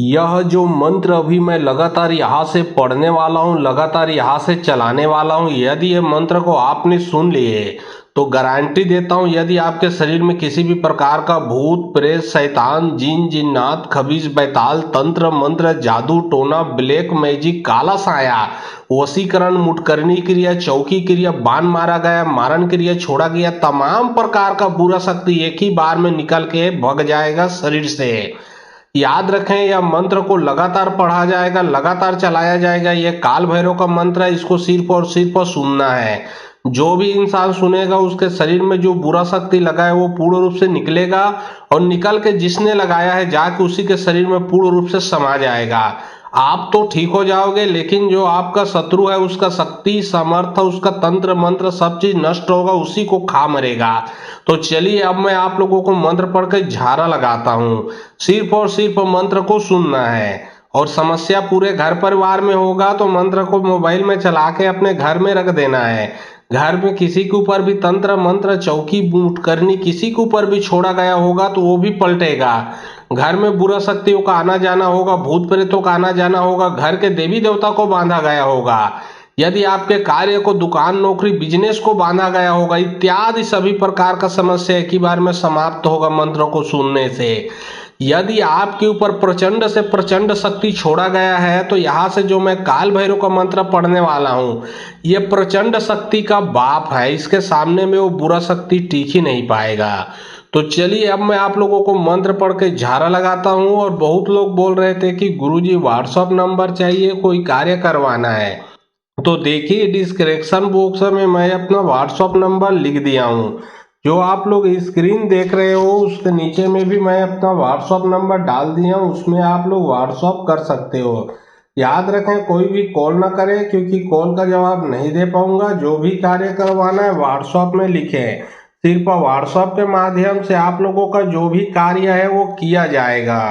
यह जो मंत्र अभी मैं लगातार यहाँ से पढ़ने वाला हूँ, लगातार यहाँ से चलाने वाला हूँ, यदि ये मंत्र को आपने सुन लिए तो गारंटी देता हूँ, यदि आपके शरीर में किसी भी प्रकार का भूत प्रेत शैतान जिन जिन्नात खबीज बैताल तंत्र मंत्र जादू टोना ब्लैक मैजिक काला साया वशीकरण मुटकरनी क्रिया चौकी क्रिया बाण मारा गया मारण क्रिया छोड़ा गया, तमाम प्रकार का बुरा शक्ति एक ही बार में निकल के भग जाएगा शरीर से। याद रखें, यह मंत्र को लगातार पढ़ा जाएगा, लगातार चलाया जाएगा। यह काल भैरव का मंत्र है, इसको सिर्फ और सिर्फ सुनना है। जो भी इंसान सुनेगा उसके शरीर में जो बुरा शक्ति लगा है वो पूर्ण रूप से निकलेगा, और निकल के जिसने लगाया है जाके उसी के शरीर में पूर्ण रूप से समा जाएगा। आप तो ठीक हो जाओगे, लेकिन जो आपका शत्रु है उसका शक्ति सामर्थ्य उसका तंत्र मंत्र सब चीज नष्ट होगा, उसी को खा मरेगा। तो चलिए अब मैं आप लोगों को मंत्र पढ़ के झाड़ा लगाता हूँ। सिर्फ और सिर्फ मंत्र को सुनना है, और समस्या पूरे घर परिवार में होगा तो मंत्र को मोबाइल में चला के अपने घर में रख देना है। घर में किसी के ऊपर भी तंत्र मंत्र चौकी बूट करनी किसी के ऊपर भी छोड़ा गया होगा तो वो भी पलटेगा। घर में बुरा शक्तियों का आना जाना होगा, भूत प्रेतों का आना जाना होगा, घर के देवी देवता को बांधा गया होगा, यदि आपके कार्य को दुकान नौकरी बिजनेस को बांधा गया होगा, इत्यादि सभी प्रकार का समस्या एक ही बार में समाप्त होगा मंत्रों को सुनने से। यदि आपके ऊपर प्रचंड से प्रचंड शक्ति छोड़ा गया है तो यहाँ से जो मैं काल भैरव का मंत्र पढ़ने वाला हूँ, ये प्रचंड शक्ति का बाप है, इसके सामने में वो बुरा शक्ति टिक ही नहीं पाएगा। तो चलिए अब मैं आप लोगों को मंत्र पढ़ के झाड़ा लगाता हूँ। और बहुत लोग बोल रहे थे कि गुरुजी व्हाट्सअप नंबर चाहिए, कोई कार्य करवाना है, तो देखिए डिस्क्रिप्शन बॉक्स में मैं अपना व्हाट्सअप नंबर लिख दिया हूँ। जो आप लोग स्क्रीन देख रहे हो उसके नीचे में भी मैं अपना व्हाट्सअप नंबर डाल दिया हूँ, उसमें आप लोग व्हाट्सअप कर सकते हो। याद रखें कोई भी कॉल ना करे, क्योंकि कॉल का जवाब नहीं दे पाऊंगा। जो भी कार्य करवाना है व्हाट्सअप में लिखें, सिर्फ व्हाट्सएप के माध्यम से आप लोगों का जो भी कार्य है वो किया जाएगा।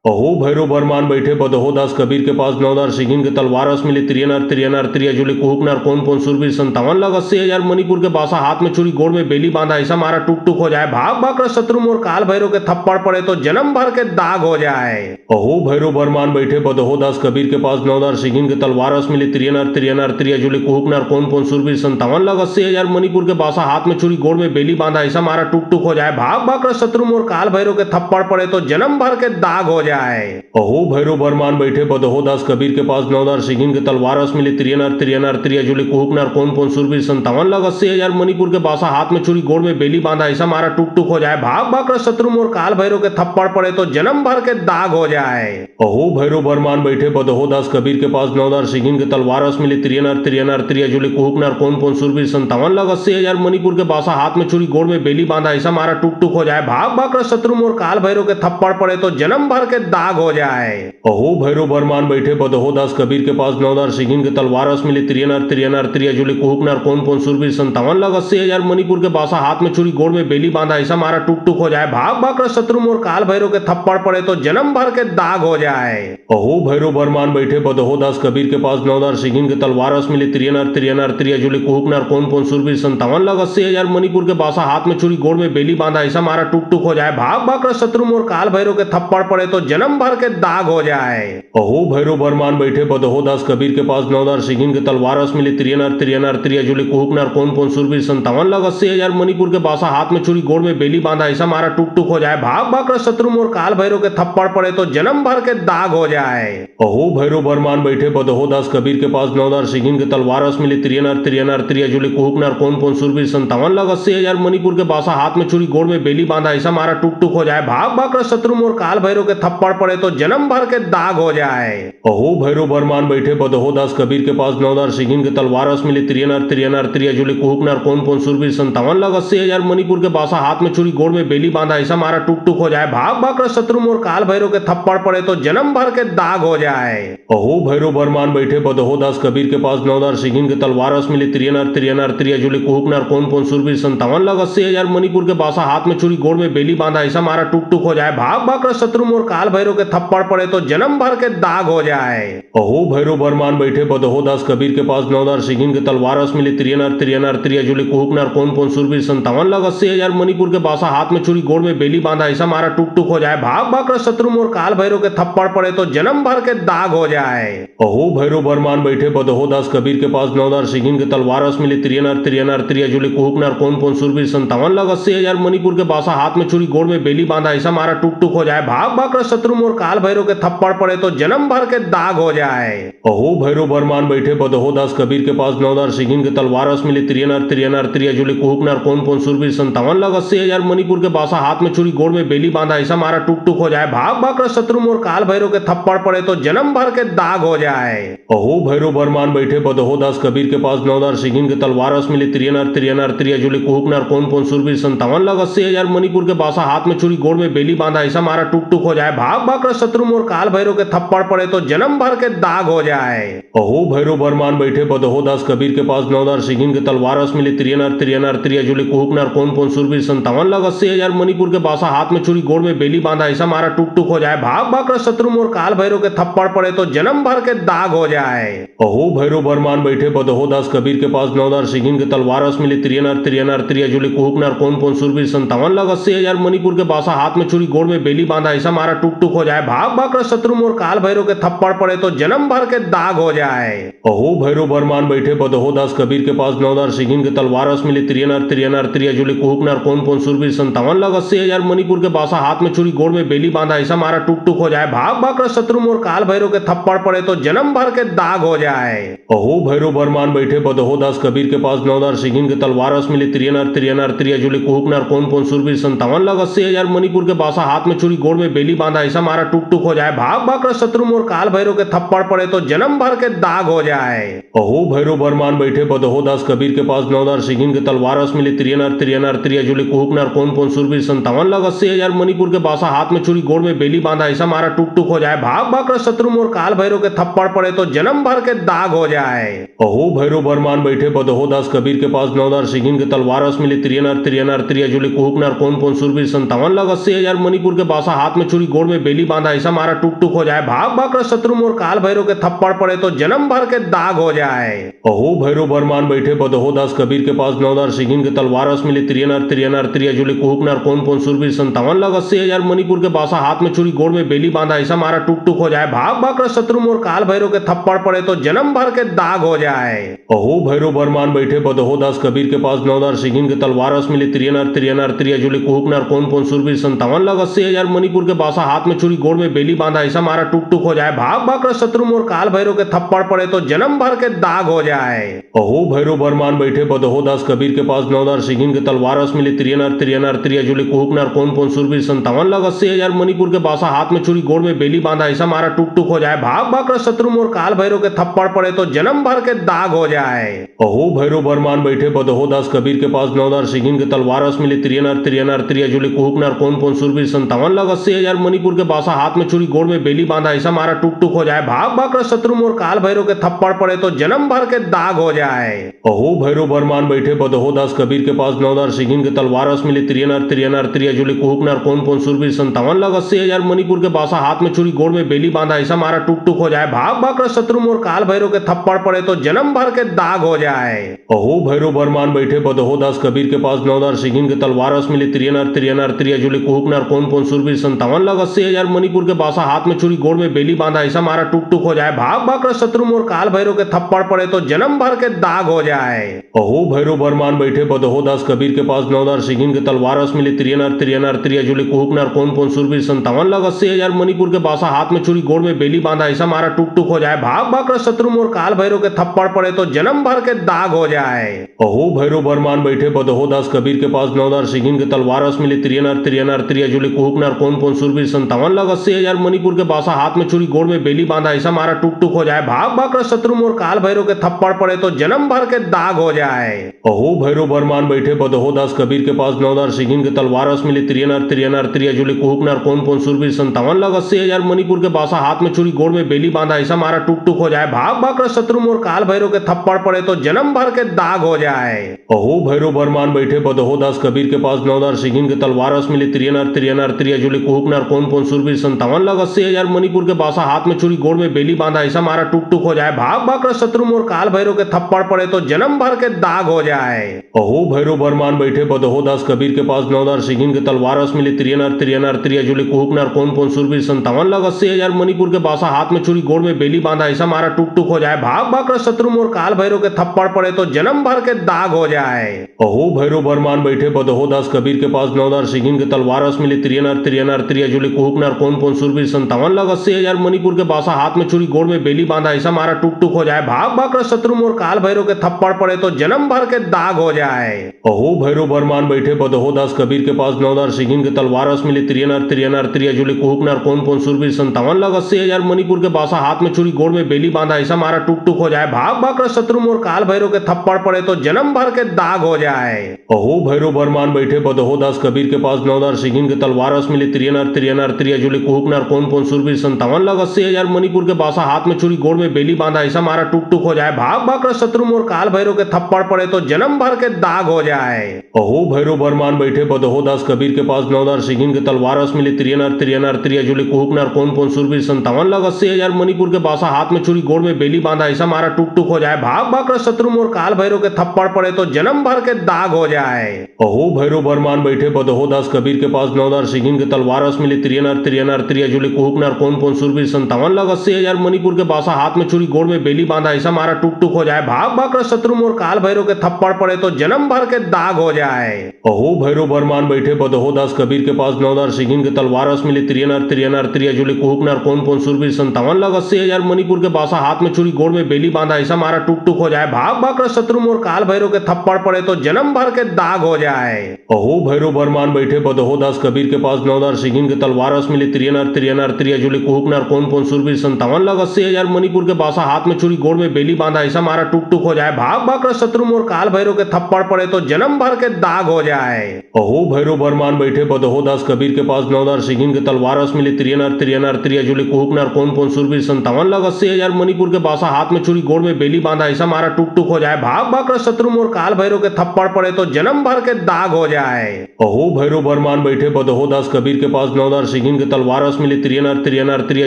अहो भैरव बरमान बैठे बदहो दास कबीर के पास नौदार सिगिन के तलवार रस मिले त्रियनर त्रिया जुले कुहुकनार कौन सुरवीर 57 लाख 80,000 मणिपुर के बासा हाथ में छुरी गोड़ में बेली बांधा ऐसा मारा टुक टुक हो जाए भाग भाग कर शत्रु मोर काल भैरव के थप्पड़ पड़े तो जन्म भर के दाग हो जाए। अहो भैरव बरमान बैठे बदहो दास कबीर के पास नौदार सिगिन के तलवार रस मिले त्रियनर त्रिया जुले कुहुकनार कौन सुरवीर 57 लाख 80,000 मणिपुर के बासा हाथ में छुरी गोड़ में बेली बांधा ऐसा मारा टुक टुक हो जाए भाग भाग कर शत्रु मोर काल भैरव के थप्पड़ पड़े तो जन्म भर के दाग हो जाए। अहो भैरव बरमान बैठे बदहो दास कबीर के पास नौदार सिगिन के तलवार रस मिले त्रियनर त्रिया जुले कुहुकनार कौन सुरवीर 57 लाख 80,000 मणिपुर के बासा हाथ में छुरी गोड़ में बेली बांधा ऐसा मारा टुक टुक हो जाए भाग भाग कर शत्रु मोर काल भैरव के थप्पड़ पड़े तो जन्म भर के दाग हो जाए। अहो भैरव बरमान बैठे बदहो दास कबीर के पास नौदार सिगिन के तलवार रस मिले त्रियनर त्रिया जुले कुहुकनार कौन सुरवीर 57 लाख 80,000 मणिपुर के बासा हाथ में छुरी गोड़ में बेली बांधा ऐसा मारा टुक टुक हो जाए भाग भाग कर शत्रु मोर काल भैरव के थप्पड़ पड़े तो जन्म भर के दाग हो जाए। अहो भैरव बरमान बैठे बदहो दास कबीर के पास नौदार सिगिन के तलवार रस मिले त्रियनर त्रिया जुले कुहुकनार कौन सुरवीर 57 लाख 80,000 मणिपुर के बासा हाथ में छुरी गोड़ में बेली बांधा ऐसा मारा टुक टुक हो जाए भाग भाग कर शत्रु मोर काल भैरव के थप्पड़ पड़े तो जन्म भर के दाग हो जाए। अहो भैरव बरमान बैठे बदहो दास कबीर के पास नौदार सिगिन के तलवार रस मिले त्रियनर त्रिया जुले कुहुकनार कौन सुरवीर 57 लाख 80,000 मणिपुर के बासा हाथ में छुरी गोड़ में बेली बांधा ऐसा मारा टुक टुक हो जाए भाग भाग कर शत्रु मोर काल भैरव के थप्पड़ पड़े तो जन्म भर के दाग हो जाए। अहो भैरव बरमान बैठे बदहो दास कबीर के पास नौदार सिगिन के तलवार रस मिले त्रियनर त्रिया जुले कुहुकनार कौन सुरवीर 57 लाख 80,000 मणिपुर के बासा हाथ में छुरी गोड़ में बेली बांधा ऐसा मारा टुक टुक हो जाए भाग भाग कर शत्रु मोर काल भैरव के थप्पड़ पड़े तो जन्म भर के दाग हो जाए। अहो भैरव बरमान बैठे बदहो दास कबीर के पास नौदार सिगिन के तलवार रस मिले त्रियनर त्रिया जुले कुहुकनार कौन सुरवीर 57 लाख 80,000 मणिपुर के बासा हाथ में छुरी गोड़ में बेली बांधा ऐसा मारा टुक टुक हो जाए भाग भाग कर शत्रु मोर काल भैरव के थप्पड़ पड़े तो जन्म भर के दाग हो जाए। अहो भैरव बरमान बैठे बदहो दास कबीर के पास नौदार सिगिन के तलवार रस मिले त्रियनर त्रिया जुले कुहुकनार कौन सुरवीर 57 लाख 80,000 मणिपुर के बासा हाथ में छुरी गोड़ में बेली बांधा ऐसा मारा टुक टुक हो जाए भाग भाग कर शत्रु मोर काल भैरव के थप्पड़ पड़े तो जन्म भर के दाग हो जाए। अहो भैरव बरमान बैठे बदहो दास कबीर के पास नौदार सिगिन के तलवार रस मिले त्रियनर त्रिया जुले कुहुकनार कौन सुरवीर 57 लाख 80,000 मणिपुर के बासा हाथ में छुरी गोड़ में बेली बांधा ऐसा मारा टुक टुक हो जाए भाग भाग कर शत्रु मोर काल काल भैरव के थप्पड़ पड़े तो जन्म भर के दाग हो जाए। अहो भैरव बरमान बैठे बदहो दास कबीर के पास 9,000 सिगिन के तलवार अस मिले त्रियनर त्रियनर त्रियजुले कुहुकनर कौन सूरवीर 57 लाख 80,000 मणिपुर के बासा हाथ में छुरी गोड़ में बेली बांधा ऐसा मारा टुक टुक हो जाए। भाग भाग कर शत्रु मोर काल भैरव के थप्पड़ पड़े तो जन्म भर के दाग हो जाए। अहो भैरव बरमान बैठे बदहो दास कबीर के पास 9,000 सिगिन के तलवार अस मिले त्रियनर त्रियनर त्रियजुले कुहुकनर कौन सूरवीर 57 लाख 80,000 मणिपुर के बासा हाथ में छुरी गोड़ में बेली बांधा ऐसा मारा टुक टुक हो जाए। भाग भाग कर शत्रु मोर काल भैरव के थप्पड़ पड़े तो जन्म भर के दाग हो जाए। अहो भैरव बरमान बैठे बदहो दास कबीर के पास 9,000 सिगिन के तलवार अस मिले त्रियनर त्रियनर त्रियजुले कुहुकनर कौन सूरवीर 57 लाख 80,000 मणिपुर के बासा हाथ में छुरी गोड़ में बेली बांधा ऐसा मारा टुक टुक हो जाए। भाग भाग कर शत्रु मोर काल भैरव के थप्पड़ पड़े तो जन्म भर के दाग हो जाए। अहो भैरव बरमान बैठे बदहो दास कबीर के पास 9,000 सिगिन के तलवार अस मिले त्रियनर त्रियनर त्रियजुले कुहुकनर कौन सूरवीर 57 लाख 80,000 मणिपुर के बासा हाथ में छुरी गोड़ में बेली बांधा ऐसा मारा टुक टुक हो जाए। भाग भाग कर शत्रु मोर काल भैरव के थप्पड़ पड़े तो जन्म भर के दाग हो जाए। अहो भैरव बरमान बैठे बदहो दास कबीर के पास 9,000 सिगिन के तलवार अस मिले त्रियनर त्रियनर त्रियजुले कुहुकनर कौन सूरवीर 57 लाख 80,000 मणिपुर के बासा हाथ में छुरी गोड़ में बेली बांधा ऐसा मारा टुक टुक हो जाए। भाग भाग कर शत्रु मोर काल भैरव के थप्पड़ पड़े तो जन्म भर के दाग हो जाए। अहो भैरव बरमान बैठे बदहो दास कबीर के पास 9,000 सिगिन के तलवार अस मिले त्रियनर त्रियनर त्रियजुले कुहुकनर कौन सूरवीर 57 लाख 80,000 मणिपुर के बासा हाथ में छुरी गोड़ में बेली बांधा ऐसा मारा टुक टुक हो जाए। भाग भाग कर शत्रु मोर काल भैरव के थप्पड़ पड़े तो जन्म भर के दाग हो जाए। अहो भैरव बरमान बैठे बदहो दास कबीर के पास 9,000 सिगिन के तलवार अस मिले त्रियनर त्रियनर त्रियजुले कुहुकनर कौन सूरवीर 57 लाख 80,000 मणिपुर के बासा हाथ में छुरी गोड़ में बेली बांधा ऐसा मारा टुक टुक हो जाए। भाग भाग कर शत्रु मोर काल भैरव के थप्पड़ पड़े तो जन्म भर के दाग हो जाए। अहो भैरव बरमान बैठे बदहो दास कबीर के पास 9,000 सिगिन के तलवार अस मिले त्रियनर त्रियनर त्रियजुले कुहुकनर कौन सूरवीर 57 लाख 80,000 मणिपुर के बासा हाथ में छुरी गोड़ में बेली बांधा ऐसा मारा टुक टुक हो जाए। भाग भाग कर शत्रु मोर काल भैरव के थप्पड़ पड़े तो जन्म भर के दाग हो जाए। अहो भैरव बरमान बैठे बदहो दास कबीर के पास 9,000 सिगिन के तलवार अस मिले त्रियनर त्रियनर त्रियजुले कुहुकनर कौन सूरवीर 57 लाख 80,000 मणिपुर के बासा हाथ में छुरी गोड़ में बेली बांधा ऐसा मारा टुक टुक हो जाए। भाग भाग कर शत्रु मोर काल भैरव के थप्पड़ पड़े तो जन्म भर के दाग हो जाए। अहो भैरव बरमान बैठे बदहो दास कबीर के पास 9,000 सिगिन के तलवार अस मिले त्रियनर त्रियनर त्रियजुले कुहुकनर कौन सूरवीर 57 लाख 80,000 मणिपुर के बासा हाथ में छुरी गोड़ में बेली बांधा ऐसा मारा टुक टुक हो जाए। भाग भाग कर शत्रु मोर काल भैरव के थप्पड़ पड़े तो जन्म भर के दाग हो जाए। अहो भैरव बरमान बैठे बदहो दास कबीर के पास 9,000 सिगिन के तलवार अस मिले त्रियनर त्रियनर त्रियजुले कुहुकनर कौन सूरवीर 57 लाख 80,000 मणिपुर के बासा हाथ में छुरी गोड़ में बेली बांधा ऐसा मारा टुक टुक हो जाए। भाग भाग कर शत्रु मोर काल भैरव के थप्पड़ पड़े तो जन्म भर के दाग हो जाए। अहो भैरव बरमान बैठे बदहो दास कबीर के पास 9,000 सिगिन के तलवार अस मिले त्रियनर त्रियनर त्रियजुले कुहुकनर कौन सूरवीर 57 लाख 80,000 मणिपुर के बासा हाथ में छुरी गोड़ में बेली बांधा ऐसा मारा टुक टुक हो जाए। भाग भाग कर शत्रु मोर काल भैरव के थप्पड़ पड़े तो जन्म भर के दाग हो जाए। अहो भैरव बरमान बैठे बदहो दास कबीर के पास 9,000 सिगिन के तलवार अस मिले त्रियनर त्रियनर त्रियजुले कुहुकनर कौन सूरवीर 57 लाख 80,000 मणिपुर के बासा हाथ में छुरी गोड़ में बेली बांधा ऐसा मारा टुक टुक हो जाए। भाग भाग कर शत्रु मोर काल भैरव के थप्पड़ पड़े तो जन्म भर के दाग हो जाए। अहो भैरव बरमान बैठे बदहो दास कबीर के पास 9,000 सिगिन के तलवार अस मिले त्रियनर त्रियनर त्रियजुले कुहुकनर कौन सूरवीर 57 लाख 80,000 मणिपुर के बासा हाथ में छुरी गोड़ में बेली बांधा ऐसा मारा टुक टुक हो जाए। भाग भाग कर शत्रु मोर काल भैरव के थप्पड़ पड़े तो जन्म भर के दाग हो जाए। अहो भैरव बरमान बैठे बदहो दास कबीर के पास 9,000 सिगिन के तलवार अस मिले त्रियनर त्रियनर त्रियजुले कुहुकनर कौन सूरवीर 57 लाख 80,000 मणिपुर के बासा हाथ में छुरी गोड़ में बेली बांधा ऐसा मारा टुक टुक हो जाए। भाग भाग कर शत्रु मोर काल भैरव के थप्पड़ पड़े तो जन्म भर के दाग हो जाए। अहो भैरव बरमान बैठे बदहो दास कबीर के पास 9,000 सिगिन के तलवार अस मिले त्रियनर त्रियनर त्रियजुले कुहुकनर कौन सूरवीर 57 लाख 80,000 मणिपुर के बासा हाथ में छुरी गोड़ में बेली बांधा ऐसा मारा टुक टुक हो जाए। भाग भाग कर शत्रु मोर काल भैरव के थप्पड़ पड़े तो जन्म भर के दाग हो जाए। अहो भैरव बरमान बैठे बदहो दास कबीर के पास 9,000 सिगिन के तलवार अस मिले त्रियनर त्रियनर त्रियजुले कुहुकनर कौन सूरवीर 57 लाख 80,000 मणिपुर के बासा हाथ में छुरी गोड़ में बेली बांधा ऐसा मारा टुक टुक हो जाए। भाग भाग कर शत्रु मोर काल भैरव के थप्पड़ पड़े तो जन्म भर के दाग हो जाए। अहो भैरव बरमान बैठे बदहो दास कबीर के पास 9,000 सिगिन के तलवार अस मिले त्रियनर त्रियनर त्रियजुले कुहुकनर कौन सूरवीर 57 लाख 80,000 मणिपुर के बासा हाथ में छुरी गोड़ में बेली बांधा ऐसा मारा टुक टुक हो जाए। भाग भाग कर शत्रु मोर काल भैरव के थप्पड़ पड़े तो जन्म भर के दाग हो जाए। अहो भैरव बरमान बैठे बदहो दास कबीर के पास 9,000 सिगिन के तलवार अस मिले त्रियनर त्रियनर त्रियजुले कुहुकनर कौन सूरवीर 57 लाख 80,000 मणिपुर के बासा हाथ में छुरी गोड़ में बेली बांधा ऐसा मारा टुक टुक हो जाए। भाग भाग कर शत्रु मोर काल भैरव के थप्पड़ पड़े तो जन्म भर के दाग हो जाए। अहो भैरव बरमान बैठे बदहो दास कबीर के पास 9,000 सिगिन के तलवार अस मिले त्रियनर त्रियनर त्रियजुले कुहुकनर कौन सूरवीर 57,80,000 मणिपुर के बासा हाथ में छुरी गोड़ में बेली बांधा ऐसा मारा टुक टुक हो जाए भाग भाग कर शत्रु मोर काल भैरव के थप्पड़ पड़े तो जन्म भर के दाग हो जाए। अहो भैरव बरमान बैठे बदहो दास कबीर के पास 9,000 सिगिन के तलवार रस मिली त्रियनर त्रिया जुले कुहुकनर कौन सूरवीर 57,80,000 मणिपुर के बासा हाथ में छुरी गोड़ में बेली बांधा ऐसा मारा टुक टुक हो जाए भाग भाग कर शत्रु मोर काल भैरव के थप्पड़ पड़े तो जन्म भर के दाग हो जाए। अहो भैरव बरमान बैठे बदहो दास कबीर के पास 9,000 सिगिन के तलवार रस मिली त्रियनर त्रिया जुले कुहुकनर कौन सूरवीर 57,80,000 मणिपुर के बासा हाथ में छुरी गोड़ में बेली बांधा ऐसा मारा टुक टुक हो जाए भाग भाग कर शत्रु मोर काल भैरव के थप्पड़ पड़े तो जन्म भर के दाग हो जाए। अहो भैरव बरमान बैठे बदहो दास कबीर के पास 9,000 सिगिन के तलवार रस मिली त्रियनर त्रिया जुले कुहुकनर कौन सूरवीर 57,80,000 मणिपुर के बासा हाथ में छुरी गोड़ में बेली बांधा ऐसा मारा टुक टुक हो जाए भाग भाग कर शत्रु मोर काल भैरव के थप्पड़ पड़े तो जन्म भर के दाग हो जाए। अहो भैरव बरमान बैठे बदहो दास कबीर के पास 9,000 सिगिन के तलवार रस मिली त्रियनर त्रिया जुले कुहुकनर कौन सूरवीर 57,80,000 मणिपुर के बासा हाथ में छुरी गोड़ में बेली बांधा ऐसा मारा टुक टुक हो जाए भाग भाग कर शत्रु मोर काल भैरव के थप्पड़ पड़े तो जन्म भर के दाग हो जाए। अहो भैरव बरमान बैठे बदहो दास कबीर के पास 9,000 सिगिन के तलवार रस मिली त्रियनर त्रिया जुले कुहुकनर कौन सूरवीर 57,80,000 मणिपुर के बासा हाथ में छुरी गोड़ में बेली बांधा ऐसा मारा टुक टुक हो जाए भाग भाग कर शत्रु मोर काल भैरव के थप्पड़ पड़े तो जन्म भर के दाग हो जाए। अहो भैरव बरमान बैठे बदहो दास कबीर के पास 9,000 सिगिन के तलवार रस मिली त्रियनर त्रिया जुले कुहुकनर कौन सूरवीर 57,80,000 मणिपुर के बासा हाथ में छुरी गोड़ में बेली बांधा ऐसा मारा टुक टुक हो जाए भाग भाग कर शत्रु मोर काल भैरव के थप्पड़ पड़े तो जन्म भर के दाग हो जाए। अहो भैरव बरमान बैठे बदहो दास कबीर के पास 9,000 सिगिन के तलवार रस मिली त्रियनर त्रिया जुले कुहुकनर कौन सूरवीर 57,80,000 मणिपुर के बासा हाथ में छुरी गोड़ में बेली बांधा ऐसा मारा टुक टुक हो जाए भाग भाग कर शत्रु मोर काल भैरव के थप्पड़ पड़े तो जन्म भर के दाग हो जाए। अहो भैरव बरमान बैठे बदहो दास कबीर के पास 9,000 सिगिन के तलवार रस मिली त्रियनर त्रिया जुले कुहुकनर कौन सूरवीर 57,80,000 मणिपुर के बासा हाथ में छुरी गोड़ में बेली बांधा ऐसा मारा टुक टुक हो जाए भाग भाग कर शत्रु मोर काल भैरव के थप्पड़ पड़े तो जन्म भर के दाग हो जाए। अहो भैरव बरमान बैठे बदहो दास कबीर के पास 9,000 सिगिन के तलवार रस मिली त्रियनर त्रिया जुले कुहुकनर कौन सूरवीर 57,80,000 मणिपुर के बासा हाथ में छुरी गोड़ में बेली बांधा ऐसा मारा टुक टुक हो जाए भाग भाग कर शत्रु मोर काल भैरव के थप्पड़ पड़े तो जन्म भर के दाग हो जाए। अहो भैरव बरमान बैठे बदहो दास कबीर के पास 9,000 सिगिन के तलवार रस मिली त्रियनर त्रिया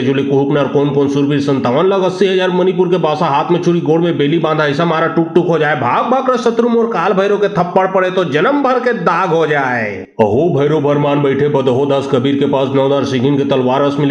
जुले कुहुकनर कौन सूरवीर 57,80,000 मणिपुर के बासा हाथ में छुरी गोड़ में बेली बांधा ऐसा मारा टुक टुक हो जाए भाग भाग कर शत्रु मोर काल भैरव के थप्पड़ पड़े तो जन्म भर के दाग हो जाए। अहो भैरव बरमान बैठे बदहो दास कबीर के पास 9,000 सिगिन के तलवार रस मिली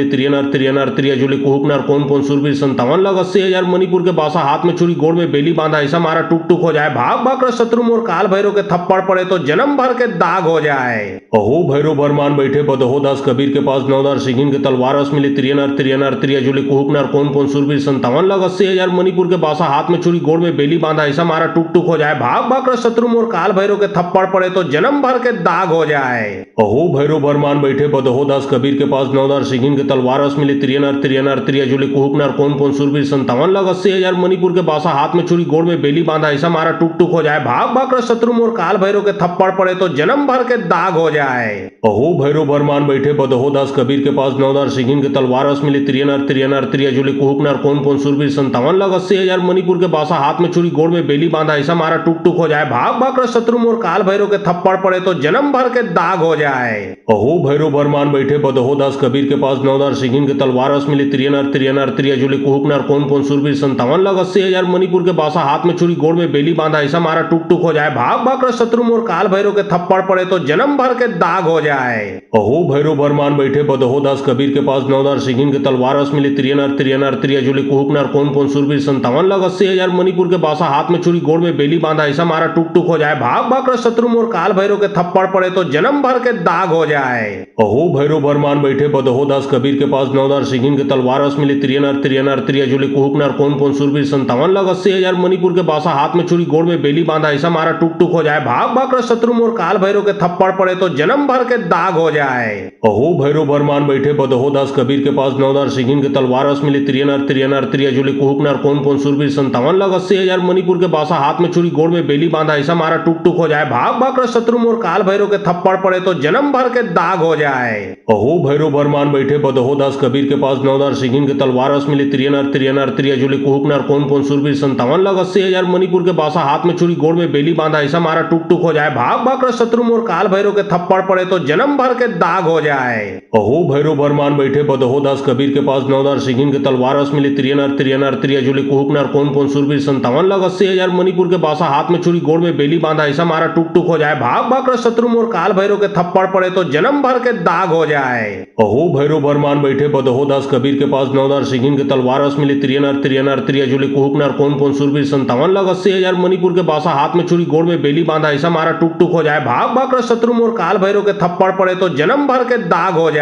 त्रियनर त्रिया जुले कुहुकनर कौन सूरवीर 57,80,000 मणिपुर के बासा हाथ में छुरी गोड़ में बेली बांधा ऐसा मारा टुक टुक हो जाए भाग भाग कर शत्रु मोर काल भैरव के थप्पड़ पड़े तो जन्म भर के दाग हो जाए। अहो भैरव बरमान बैठे बदहो दास कबीर के पास 9,000 सिगिन के तलवार रस मिली त्रियनर त्रिया जुले कुहुकनर कौन सूरवीर 57,80,000 मणिपुर के बासा हाथ में छुरी गोड़ में बेली बांधा ऐसा मारा टुक टुक हो जाए भाग भाग कर शत्रु मोर काल भैरव के थप्पड़ पड़े तो जन्म भर के दाग हो जाए। अहो भैरव बरमान बैठे बदहो दास कबीर के पास 9,000 सिगिन के तलवार रस मिली त्रियनर त्रिया जुले कुहुकनर कौन सूरवीर 57,80,000 मणिपुर के बासा हाथ में छुरी गोड़ में बेली बांधा ऐसा मारा टुक टुक हो जाए भाग भाग कर शत्रु मोर काल भैरव के थप्पड़ पड़े तो जन्म भर के दाग हो जाए। अहो भैरव बरमान बैठे बदहो दास कबीर के पास 9,000 सिगिन के तलवार रस मिली त्रियनर त्रिया जुले कुहुकनर कौन सूरवीर 57,80,000 मणिपुर के बासा हाथ में छुरी गोड़ में बेली बांधा ऐसा मारा टुक टुक हो जाए भाग भाग कर शत्रु मोर काल भैरव के थप्पड़ पड़े तो जन्म भर के दाग हो जाए। अहो भैरव बरमान बैठे बदहो दास कबीर के पास 9,000 सिगिन के तलवार रस मिली त्रियनर त्रिया जुले कुहुकनर कौन सूरवीर 57,80,000 मणिपुर के बासा हाथ में छुरी गोड़ में बेली बांधा ऐसा मारा टुक टुक हो जाए भाग भाग कर शत्रु मोर काल भैरव के थप्पड़ पड़े तो जन्म भर के दाग हो जाए। अहो भैरव बरमान बैठे बदहो दास कबीर के पास 9,000 सिगिन के तलवार रस मिली त्रियनर त्रिया जुले कुहुकनर कौन सूरवीर 57,80,000 मणिपुर के बासा हाथ में छुरी गोड़ में बेली बांधा ऐसा मारा टुक टुक हो जाए भाग भाग कर शत्रु मोर काल भैरव के थप्पड़ पड़े तो जन्म भर के दाग हो जाए। अहो भैरव बरमान बैठे बदहो दास कबीर के पास 9,000 सिगिन के तलवार रस मिली त्रियनर त्रिया जुले कुहुकनर कौन सूरवीर 57,80,000 मणिपुर के बासा हाथ में छुरी गोड़ में बेली बांधा ऐसा मारा टुक टुक हो जाए भाग भाग कर शत्रु मोर काल भैरव के थप्पड़ पड़े तो जन्म भर के दाग हो जाए। अहो भैरव बरमान बैठे बदहो दास कबीर के पास 9,000 सिगिन के तलवार रस मिली त्रियनर त्रिया जुले कुहुकनर कौन सूरवीर 57,80,000 मणिपुर के बासा हाथ में छुरी गोड़ में बेली बांधा ऐसा मारा टुक टुक हो जाए भाग भाग कर शत्रु मोर काल भैरव के थप्पड़ पड़े तो जन्म भर के दाग हो जाए। अहो भैरव बरमान बैठे बदहो दास कबीर के पास 9,000 सिगिन के तलवार रस मिली त्रियनर त्रिया जुले कुहुकनर कौन सूरवीर 57,80,000 मणिपुर के बासा हाथ में छुरी गोड़ में बेली बांधा ऐसा मारा टुक टुक हो जाए भाग भाग कर शत्रु मोर काल भैरव के थप्पड़ पड़े तो जन्म भर के दाग हो जाए। अहो भैरव बरमान बैठे बदहो दास कबीर के पास 9,000 सिंगिन के तलवार अस मिली त्रियनर त्रियनर त्रियजुली कुहुकनर कौन कौन सुरवीर 57 लाख 80,000 मणिपुर के बासा हाथ में चूड़ी गोड़ में बेली बांधा ऐसा मारा टूक टूक हो जाए भाग भाग कर शत्रु मोर काल भैरव के थप्पड़ पड़े तो जन्म भर के दाग हो जाए। अहो भैरव बरमान बैठे बदहो दास कबीर के पास 9,000 सिंगिन के तलवार अस मिली त्रियनर त्रियनर त्रियजुली कुहुकनर कौन कौन सुरवीर 57 लाख 80,000 मणिपुर के बासा हाथ में चूड़ी गोड़ में बेली बांधा ऐसा मारा टूक टूक हो जाए भाग भाग कर शत्रु मोर काल भैरव के थप्पड़ पड़े तो जन्म भर के दाग हो जाए।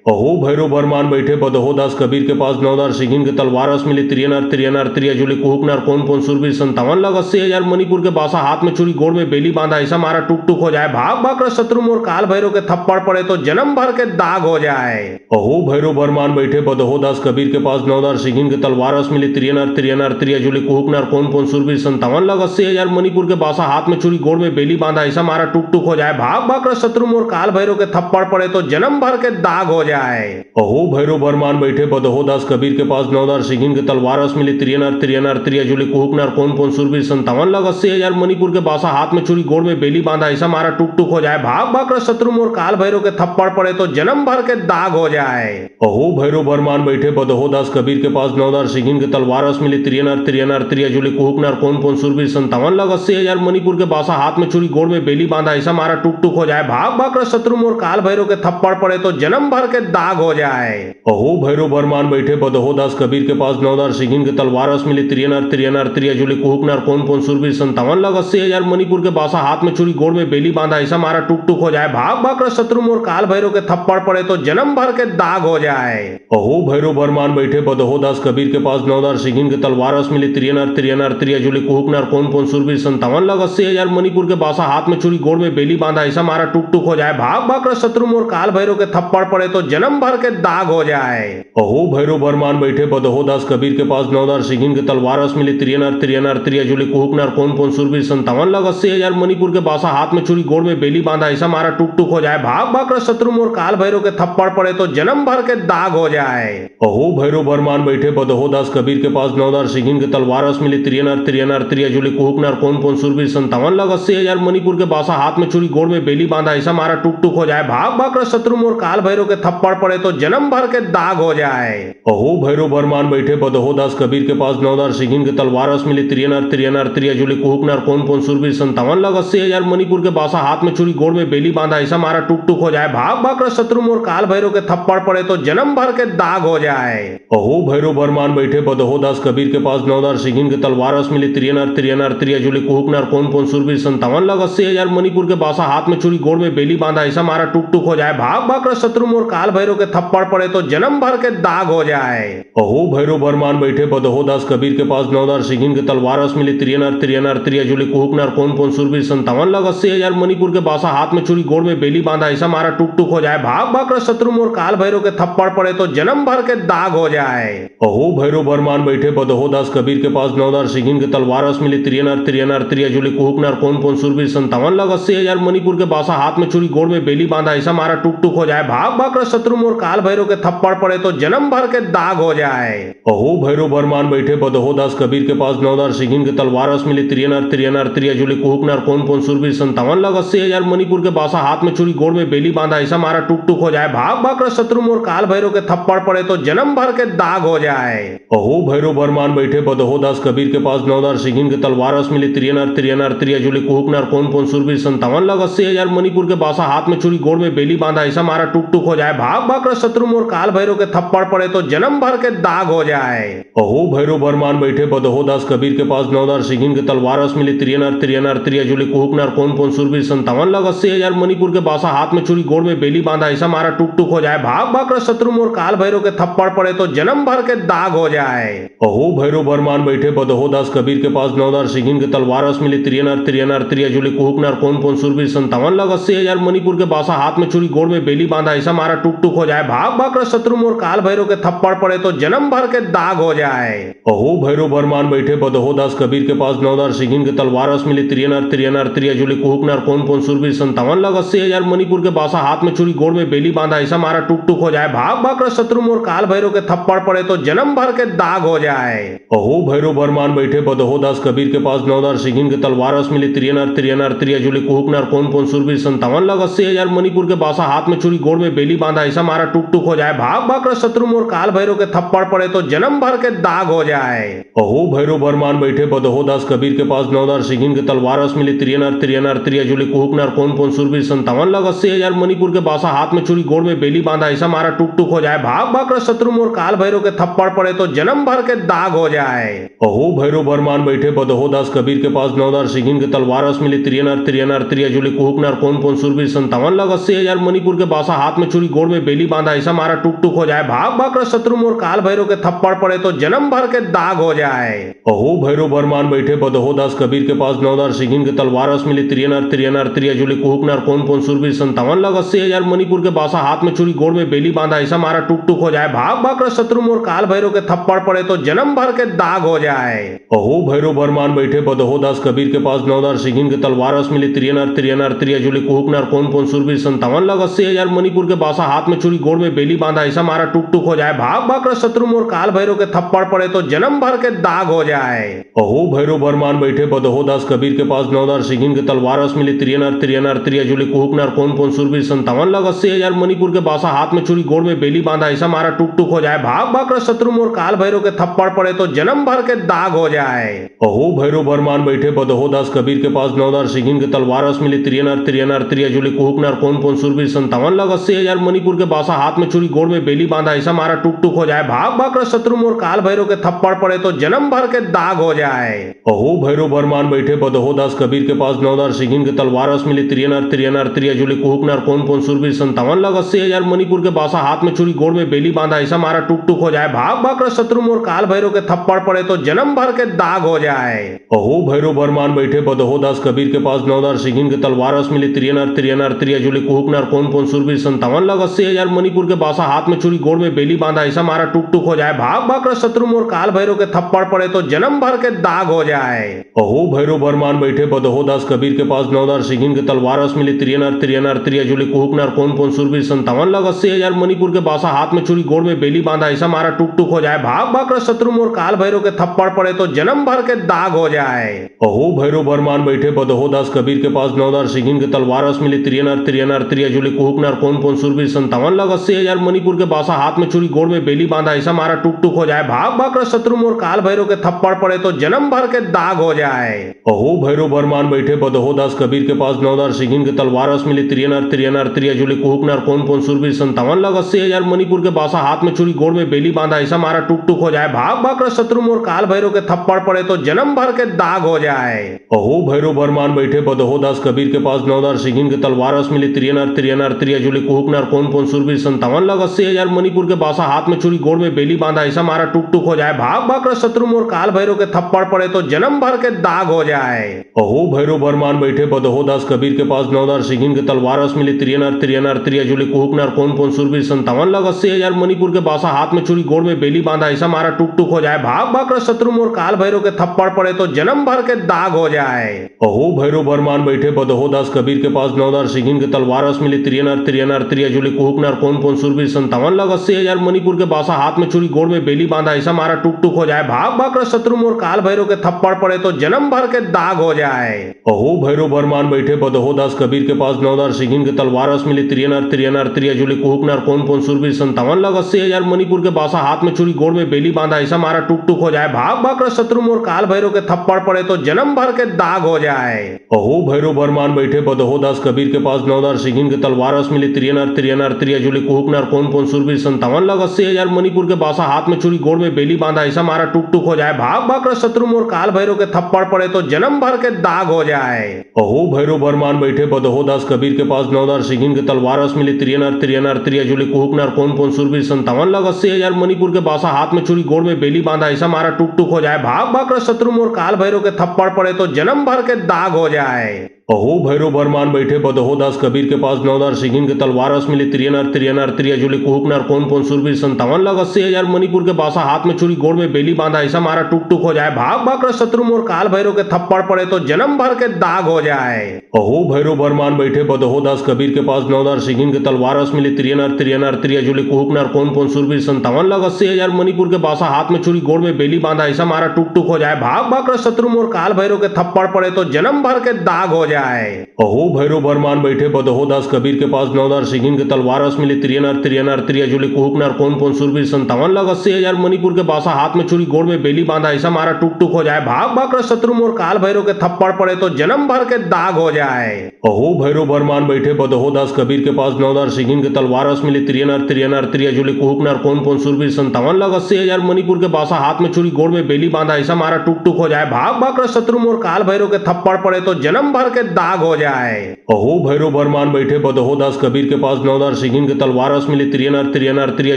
अहो भैरव बरमान बैठे बदहो दास कबीर के पास 9,000 सिंगिन के तलवार अस मिली त्रियनर त्रियनर त्रियजुली कुहुकनर कौन कौन सुरवीर 57 लाख 80,000 मणिपुर के बासा हाथ में चूड़ी गोड़ में बेली बांधा ऐसा मारा टूक टूक हो जाए भाग भाग कर शत्रु मोर काल भैरव के थप्पड़ पड़े तो जन्म भर के दाग हो जाए। अहो भैरव बरमान बैठे बदहो दास कबीर के पास 9,000 सिंगिन के तलवार अस मिली त्रियनर त्रियनर त्रियजुली कुहुकनर कौन कौन सुरवीर 57 लाख 80,000 मणिपुर के बासा हाथ में चूड़ी गोड़ में बेली बांधा ऐसा मारा टूक टूक हो जाए भाग भाग कर शत्रु मोर काल भैरव के थप्पड़ पड़े तो जन्म भर के दाग हो जाए। अहो भैरव बरमान बैठे बदहो दास कबीर के पास 9,000 सिंगिन के तलवार अस मिली त्रियनर त्रियनर त्रियजुली कुहुकनर कौन कौन सुरवीर 57 लाख 80,000 मणिपुर के बासा हाथ में चूड़ी गोड़ में बेली बांधा ऐसा मारा टूक टूक हो जाए भाग भाग कर शत्रु मोर काल भैरव के थप्पड़ पड़े तो जन्म भर के दाग हो जाए। अहो भैरव बरमान बैठे बदहो दास कबीर के पास 9,000 सिंगिन के तलवार अस मिली त्रियनर त्रियनर त्रियजुली कुहुकनर कौन कौन सुरवीर 57 लाख 80,000 मणिपुर के बासा हाथ में चूड़ी गोड़ में बेली बांधा ऐसा मारा टूक टूक हो जाए भाग भाग कर शत्रु मोर काल भैरव के थप्पड़ पड़े तो जन्म भर के दाग हो जाए। अहो भैरव बरमान बैठे बदहो दास कबीर के पास 9,000 सिंगिन के तलवार अस मिली त्रियनर त्रियनर त्रियजुली कुहुकनर कौन कौन सुरवीर 57 लाख 80,000 मणिपुर के बासा हाथ में चूड़ी गोड़ में बेली बांधा ऐसा मारा टूक टूक हो जाए भाग भाग कर शत्रु मोर काल भैरव के थप्पड़ पड़े तो जन्म भर के दाग हो जाए। अहो भैरव बरमान बैठे बदहो दास कबीर के पास 9,000 सिंगिन के तलवार अस मिली त्रियनर त्रियनर त्रियजुली कुहुकनर कौन कौन सुरवीर 57 लाख 80,000 मणिपुर के बासा हाथ में चूड़ी गोड़ में बेली बांधा ऐसा मारा टूक टूक हो जाए भाग भाग कर शत्रु मोर काल भैरव के थप्पड़ पड़े तो जन्म भर के दाग हो जाए। अहो भैरव बरमान बैठे बदहो दास कबीर के पास 9,000 सिंगिन के तलवार अस मिली त्रियनर त्रियनर त्रियजुली कुहुकनर कौन कौन सुरवीर 57 लाख 80,000 मणिपुर के बासा हाथ में चूड़ी गोड़ में बेली बांधा ऐसा मारा टूक टूक हो जाए भाग भाग कर शत्रु मोर काल भैरव के थप्पड़ पड़े तो जन्म भर के दाग हो जाए। अहो भैरव बरमान बैठे बदहो दास कबीर के पास 9,000 सिंगिन के तलवार अस मिली त्रियनर त्रियनर त्रियजुली कुहुकनर कौन कौन सुरवीर 57 लाख 80,000 मणिपुर के बासा हाथ में चूड़ी गोड़ में बेली बांधा ऐसा मारा टूक टूक हो जाए भाग भाग कर शत्रु मोर काल भैरव के थप्पड़ पड़े तो जन्म भर के दाग हो जाए। अहो भैरव बरमान बैठे बदहो दास कबीर के पास 9,000 सिंगिन के तलवार अस मिली त्रियनर त्रियनर त्रियजुली कुहुकनर कौन कौन सुरवीर 57 लाख 80,000 मणिपुर के बासा हाथ में चूड़ी गोड़ में बेली बांधा ऐसा मारा टूक टूक हो जाए भाग भाग कर शत्रु मोर काल भैरव के थप्पड़ पड़े तो जन्म भर के दाग हो जाए। अहो भैरव बरमान बैठे बदहो दास कबीर के पास 9,000 सिंगिन के तलवार अस मिली त्रियनर त्रियनर त्रियजुली कुहुकनर कौन कौन सुरवीर 57 लाख 80,000 मणिपुर के बासा हाथ में चूड़ी गोड़ में बेली बांधा ऐसा मारा टूक टूक हो जाए भाग भाग कर शत्रु मोर काल भैरव के थप्पड़ पड़े तो जन्म भर के दाग हो जाए। अहो भैरव बरमान बैठे बदहो दास कबीर के पास 9,000 सिंगिन के तलवार अस मिली त्रियनर त्रियनर त्रियजुली कुहुकनर कौन कौन सुरवीर 57 लाख 80,000 मणिपुर के बासा हाथ में चूड़ी गोड़ में बेली बांधा ऐसा मारा टूक टूक हो जाए भाग भाग कर शत्रु मोर काल भैरव के थप्पड़ पड़े तो जन्म भर के दाग हो जाए। अहो भैरव बरमान बैठे बदहो दास कबीर के पास 9,000 सिंगिन के तलवार अस मिली त्रियनर त्रियनर त्रियजुली कुहुकनर कौन कौन सुरवीर 57 लाख 80,000 मणिपुर के बासा हाथ में चूड़ी गोड़ में बेली बांधा ऐसा मारा टूक टूक हो जाए भाग भाग कर शत्रु मोर काल भैरव के थप्पड़ पड़े तो जन्म भर के दाग हो जाए। अहो भैरव बरमान बैठे बदहो दास कबीर के पास 9,000 सिंगिन के तलवार अस मिली त्रियनर त्रियनर त्रियजुली कुहुकनर कौन कौन सुरवीर 57 लाख 80,000 मणिपुर के बासा हाथ में चूड़ी गोड़ में बेली बांधा ऐसा मारा टूक टूक हो जाए भाग भाग कर शत्रु मोर काल भैरव के थप्पड़ पड़े तो जन्म भर के दाग हो जाए। अहो भैरव बरमान बैठे बदहो दास कबीर के पास 9,000 सिंगिन के तलवार अस मिली त्रियनर त्रियनर त्रियजुली कुहुकनर कौन कौन सुरवीर 57 लाख 80,000 मणिपुर के बासा हाथ में चूड़ी गोड़ में बेली बांधा ऐसा मारा टूक टूक हो जाए भाग भाग कर शत्रु मोर काल भैरव के थप्पड़ पड़े तो जन्म भर के दाग हो जाए। अहो भैरव बरमान बैठे बदहो दास कबीर के पास 9,000 सिंगिन के तलवार अस मिली त्रियनर त्रियनर त्रियजुली कुहुकनर कौन कौन सुरवीर 57 लाख 80,000 मणिपुर के बासा हाथ में चूड़ी गोड़ में बेली बांधा ऐसा मारा टूक टूक हो जाए भाग भाग कर शत्रु मोर काल भैरव के थप्पड़ पड़े तो जन्म भर के दाग हो जाए। अहो भैरव बरमान बैठे बदहो दास कबीर के पास 9,000 सिंगिन के तलवार अस मिली त्रियनर त्रियनर त्रियजुली कुहुकनर कौन कौन सुरवीर 57 लाख 80,000 मणिपुर के बासा हाथ में चूड़ी गोड़ में बेली बांधा ऐसा मारा टूक टूक हो जाए भाग भाग कर शत्रु मोर काल भैरव के थप्पड़ पड़े तो जन्म भर के दाग हो जाए। अहो भैरव बरमान बैठे बदहो दास कबीर के पास 9,000 सिंगिन के तलवार अस मिली त्रियनर त्रियनर त्रियजुली कुहुकनर कौन कौन सुरवीर 57 लाख 80,000 मणिपुर के बासा हाथ में चूड़ी गोड़ में बेली बांधा ऐसा मारा टूक टूक हो जाए भाग भाग कर शत्रु मोर काल भैरव के थप्पड़ पड़े तो जन्म भर के दाग हो जाए। अहो भैरव बरमान बैठे बदहो दास कबीर के पास 9,000 सिंगिन के तलवार अस मिली त्रियनर त्रियनर त्रियजुली कुहुकनर कौन कौन सुरवीर 57 लाख 80,000 मणिपुर के बासा हाथ में चूड़ी गोड़ में बेली बांधा ऐसा मारा टुक टुक हो जाए, भाग भाग कर शत्रु मोर काल भैरव के थप्पड़ पड़े तो जन्म भर के दाग हो जाए। अहो भैरव बरमान बैठे बदहो दास कबीर के पास 9,000 सिंगिन के तलवार अस मिली त्रियनर त्रियनर त्रिया जुली कुहुक नर कौन कौन सुरवीर 57 लग 80,000 मणिपुर के बासा हाथ में छुरी गोड़ में बेली बांधा ऐसा मारा टुक टुक हो जाए, भाग भाग कर शत्रु मोर काल भैरव के थप्पड़ पड़े तो जन्म भर के दाग हो जाए। अहो भैरव बरमान बैठे बदहो दास कबीर के पास 9,000 सिंगिन के तलवार अस मिली त्रियनर त्रियनर त्रिया जुली कुहुक नर कौन कौन सुरवीर 57 लग 80,000 मणिपुर के बासा हाथ में छुरी गोड़ में बेली बांधा ऐसा मारा टुक टुक हो जाए, भाग भाग कर शत्रु मोर काल भैरव के थप्पड़ पड़े तो जन्म भर के दाग हो जाए। अहो भैरव बरमान बैठे बदहो दास कबीर के पास 9,000 सिंगिन के तलवार अस मिली त्रियनर त्रियनर त्रिया जुली कुहुक नर कौन कौन सुरवीर 57 लग 80,000 मणिपुर के बासा हाथ में छुरी गोड़ में बेली बांधा ऐसा मारा टुक टुक हो जाए, भाग भाग कर शत्रु मोर काल भैरव के थप्पड़ पड़े तो जन्म भर के दाग हो जाए। अहो भैरव बरमान बैठे बदहो दास कबीर के पास 9,000 सिंगिन के तलवार अस मिली त्रियनर त्रियनर त्रिया जुली कुहुक नर कौन कौन सुरवीर 57 लग 80,000 मणिपुर के बासा हाथ में छुरी गोड़ में बेली बांधा ऐसा मारा टुक टुक हो जाए, भाग भाग कर शत्रु मोर काल भैरव के थप्पड़ पड़े तो जन्म भर के दाग हो जाए। अहो भैरव बरमान बैठे बदहो दास कबीर के पास 9,000 सिंगिन के तलवार अस मिली त्रियनर त्रियनर त्रिया जुली कुहुक नर कौन कौन सुरवीर 57 लग 80,000 मणिपुर के बासा हाथ में छुरी गोड़ में बेली बांधा ऐसा मारा टुक टुक हो जाए, भाग भाग कर शत्रु मोर काल भैरव के थप्पड़ पड़े तो जन्म भर के दाग हो जाए। अहो भैरव बरमान बैठे बदहो दास कबीर के पास 9,000 सिंगिन के तलवार अस मिली त्रियनर त्रियनर त्रिया जुली कुहुक नर कौन कौन सुरवीर 57 लग 80,000 मणिपुर के बासा हाथ में छुरी गोड़ में बेली बांधा ऐसा मारा टुक टुक हो जाए, भाग भाग कर शत्रु मोर काल भैरव के थप्पड़ पड़े तो जन्म भर के दाग हो जाए। अहो भैरव बरमान बैठे बदहो दास कबीर के पास 9,000 सिंगिन के तलवार अस मिली त्रियनर त्रियनर त्रिया जुली कुहुक नर कौन कौन सुरवीर 57 लग 80,000 मणिपुर के बासा हाथ में छुरी गोड़ में बेली बांधा ऐसा मारा टुक टुक हो जाए, भाग भाग कर शत्रु मोर काल भैरव के थप्पड़ पड़े तो जन्म भर के दाग हो जाए। अहो भैरव बरमान बैठे बदहो दास कबीर के पास 9,000 सिंगिन के तलवार अस मिली त्रियनर त्रियनर त्रिया जुली कुहुक नर कौन कौन सुरवीर 57 लग 80,000 मणिपुर के बासा हाथ में छुरी गोड़ में बेली बांधा ऐसा मारा टुक टुक हो जाए, भाग भाग कर शत्रु मोर काल भैरव के थप्पड़ पड़े तो जन्म भर के दाग हो जाए। अहो भैरव बरमान बैठे बदहो दास कबीर के पास 9,000 सिंगिन के तलवार अस मिली त्रियनर त्रियनर त्रिया जुली कुहुक नर कौन कौन सुरवीर 57 लग 80,000 मणिपुर के बासा हाथ में छुरी गोड़ में बेली बांधा ऐसा मारा टुक टुक हो जाए, भाग भाग कर शत्रु मोर काल भैरव के थप्पड़ पड़े तो जन्म भर के दाग हो जाए। अहो भैरव बरमान बैठे बदहो दास कबीर के पास 9,000 सिंगिन के तलवार अस मिली त्रियनर त्रियनर त्रिया जुली कुहुक नर कौन कौन सुरवीर 57 लग 80,000 मणिपुर के बासा हाथ में छुरी गोड़ में बेली बांधा ऐसा मारा टुक टुक हो जाए, भाग भाग कर शत्रु मोर काल भैरव के थप्पड़ पड़े तो जन्म भर के दाग हो जाए। अहो भैरव बरमान बैठे बदहो दास कबीर के पास 9,000 सिंगिन के तलवार अस मिली त्रियनर त्रियनर त्रिया जुली कुहुक नर कौन कौन सुरवीर 57 लग 80,000 मणिपुर के बासा हाथ में छुरी गोड़ में बेली बांधा ऐसा मारा टुक टुक हो जाए, भाग भाग कर शत्रु मोर काल भैरव के थप्पड़ पड़े तो जन्म भर के दाग हो जाए। अहो भैरव बरमान बैठे बदहो दास कबीर के पास 9,000 सिंगिन के तलवार अस मिली त्रियनर त्रियनर त्रिया जुली कुहुक नर कौन कौन सुरवीर 57 लग 80,000 मणिपुर के बासा हाथ में छुरी गोड़ में बेली बांधा ऐसा मारा टुक टुक हो जाए, भाग भाग कर शत्रु मोर काल भैरव के थप्पड़ पड़े तो जन्म भर के दाग हो जाए। अहो भैरव बरमान बैठे बदहो दास कबीर के पास 9,000 सिंगिन के तलवार अस मिली त्रियनर त्रियनर त्रिया जुली कुहुक नर कौन कौन सुरवीर 57 लग 80,000 मणिपुर के बासा हाथ में छुरी गोड़ में बेली बांधा ऐसा मारा टुक टुक हो जाए, भाग भाग कर शत्रु मोर काल भैरव के थप्पड़ पड़े तो जन्म भर के दाग हो जाए। अहो भैरव बरमान बैठे बदहो दास कबीर के पास 9,000 सिंगिन के तलवार अस मिली त्रियनर त्रियनर त्रिया जुली कुहुक नर कौन कौन सुरवीर 57 लग 80,000 मणिपुर के बासा हाथ में छुरी गोड़ में बेली बांधा ऐसा मारा टुक टुक हो जाए, भाग भाग कर शत्रु मोर काल भैरव के थप्पड़ पड़े तो जन्म भर के दाग हो जाए। अहो भैरव बरमान बैठे बदहो दास कबीर के पास 9,000 सिंगिन के तलवार अस मिली त्रियनर त्रियनर त्रिया जुली कुहुक नर कौन कौन सुरवीर 57 लग 80,000 मणिपुर के बासा हाथ में छुरी गोड़ में बेली बांधा ऐसा मारा टुक टुक हो जाए, भाग भाग कर शत्रु मोर काल भैरव के थप्पड़ पड़े तो जन्म भर के दाग हो जाए। अहो भैरव बरमान बैठे बदहो दास कबीर के पास 9,000 सिंगिन के तलवार अस मिली त्रियनर त्रियनर त्रिया जुली कुहुक नर कौन कौन सुरवीर 57 लग 80,000 मणिपुर के बासा हाथ में छुरी गोड़ में बेली बांधा ऐसा मारा टुक टुक हो जाए, भाग भाग कर शत्रु मोर काल भैरव के थप्पड़ पड़े तो जन्म भर के दाग हो जाए। अहो भैरव बरमान बैठे बदहो दास कबीर के पास 9,000 सिंगिन के तलवार अस मिली त्रियनर त्रियनर त्रिया जुली कुहुक नर कौन कौन सुरवीर 57 लग 80,000 मणिपुर के बासा हाथ में छुरी गोड़ में बेली बांधा ऐसा मारा टुक टुक हो जाए, भाग भाग कर शत्रु मोर काल भैरव के थप्पड़ पड़े तो जन्म भर के दाग हो जाए। अहो भैरव बरमान बैठे बदहो दास कबीर के पास 9,000 सिंगिन के तलवार अस मिली त्रियनर त्रियनर त्रिया जुली कुहुक नर कौन कौन सुरवीर 57 लग 80,000 मणिपुर के बासा हाथ में छुरी गोड़ में बेली बांधा ऐसा मारा टुक टुक हो जाए, भाग भाग कर शत्रु मोर काल भैरव के थप्पड़ पड़े तो जन्म भर के दाग हो जाए। अहो भैरव बरमान बैठे बदहो दास कबीर के पास 9,000 सिंगिन के तलवार अस मिली त्रियनर त्रियनर त्रिया जुली कुहुक नर कौन कौन सुरवीर 57 लग 80,000 मणिपुर के बासा हाथ में छुरी गोड़ में बेली बांधा ऐसा मारा टुक टुक हो जाए, भाग भाग कर शत्रु मोर काल भैरव के थप्पड़ पड़े तो जन्म भर के दाग हो जाए। जाए। अहो भैरव बरमान बैठे बदहो दास कबीर के पास 9,000 सिंगिन के तलवार अस मिली त्रियनर त्रियनर त्रिया जुले कुहुकनर कौन कौन सुरवीर 57 लग 80,000 मणिपुर के बासा हाथ में छुरी गोड़ में बेली बांधा ऐसा मारा टुक टुक हो जाए। भाग भाग कर शत्रु मोर काल भैरव के थप्पड़ पड़े तो जन्म भर के दाग हो जाए। अहो भैरव बरमान बैठे बदहो दास कबीर के पास 9,000 सिंगिन के तलवार अस मिली त्रियनर त्रियनर त्रिया जुले कुहुकनर कौन कौन सुरवीर 57 लग 80,000 मणिपुर के बासा हाथ में छुरी गोड़ में बेली बांधा ऐसा मारा टुक टुक हो जाए। भाग भाग कर शत्रु मोर काल भैरव के थप्पड़ पड़े तो जन्म भर के दाग हो जाए। अहो भैरव बरमान बैठे बदहो दास कबीर के पास 9,000 सिंगिन के तलवार अस मिली त्रियनर त्रियनर त्रिया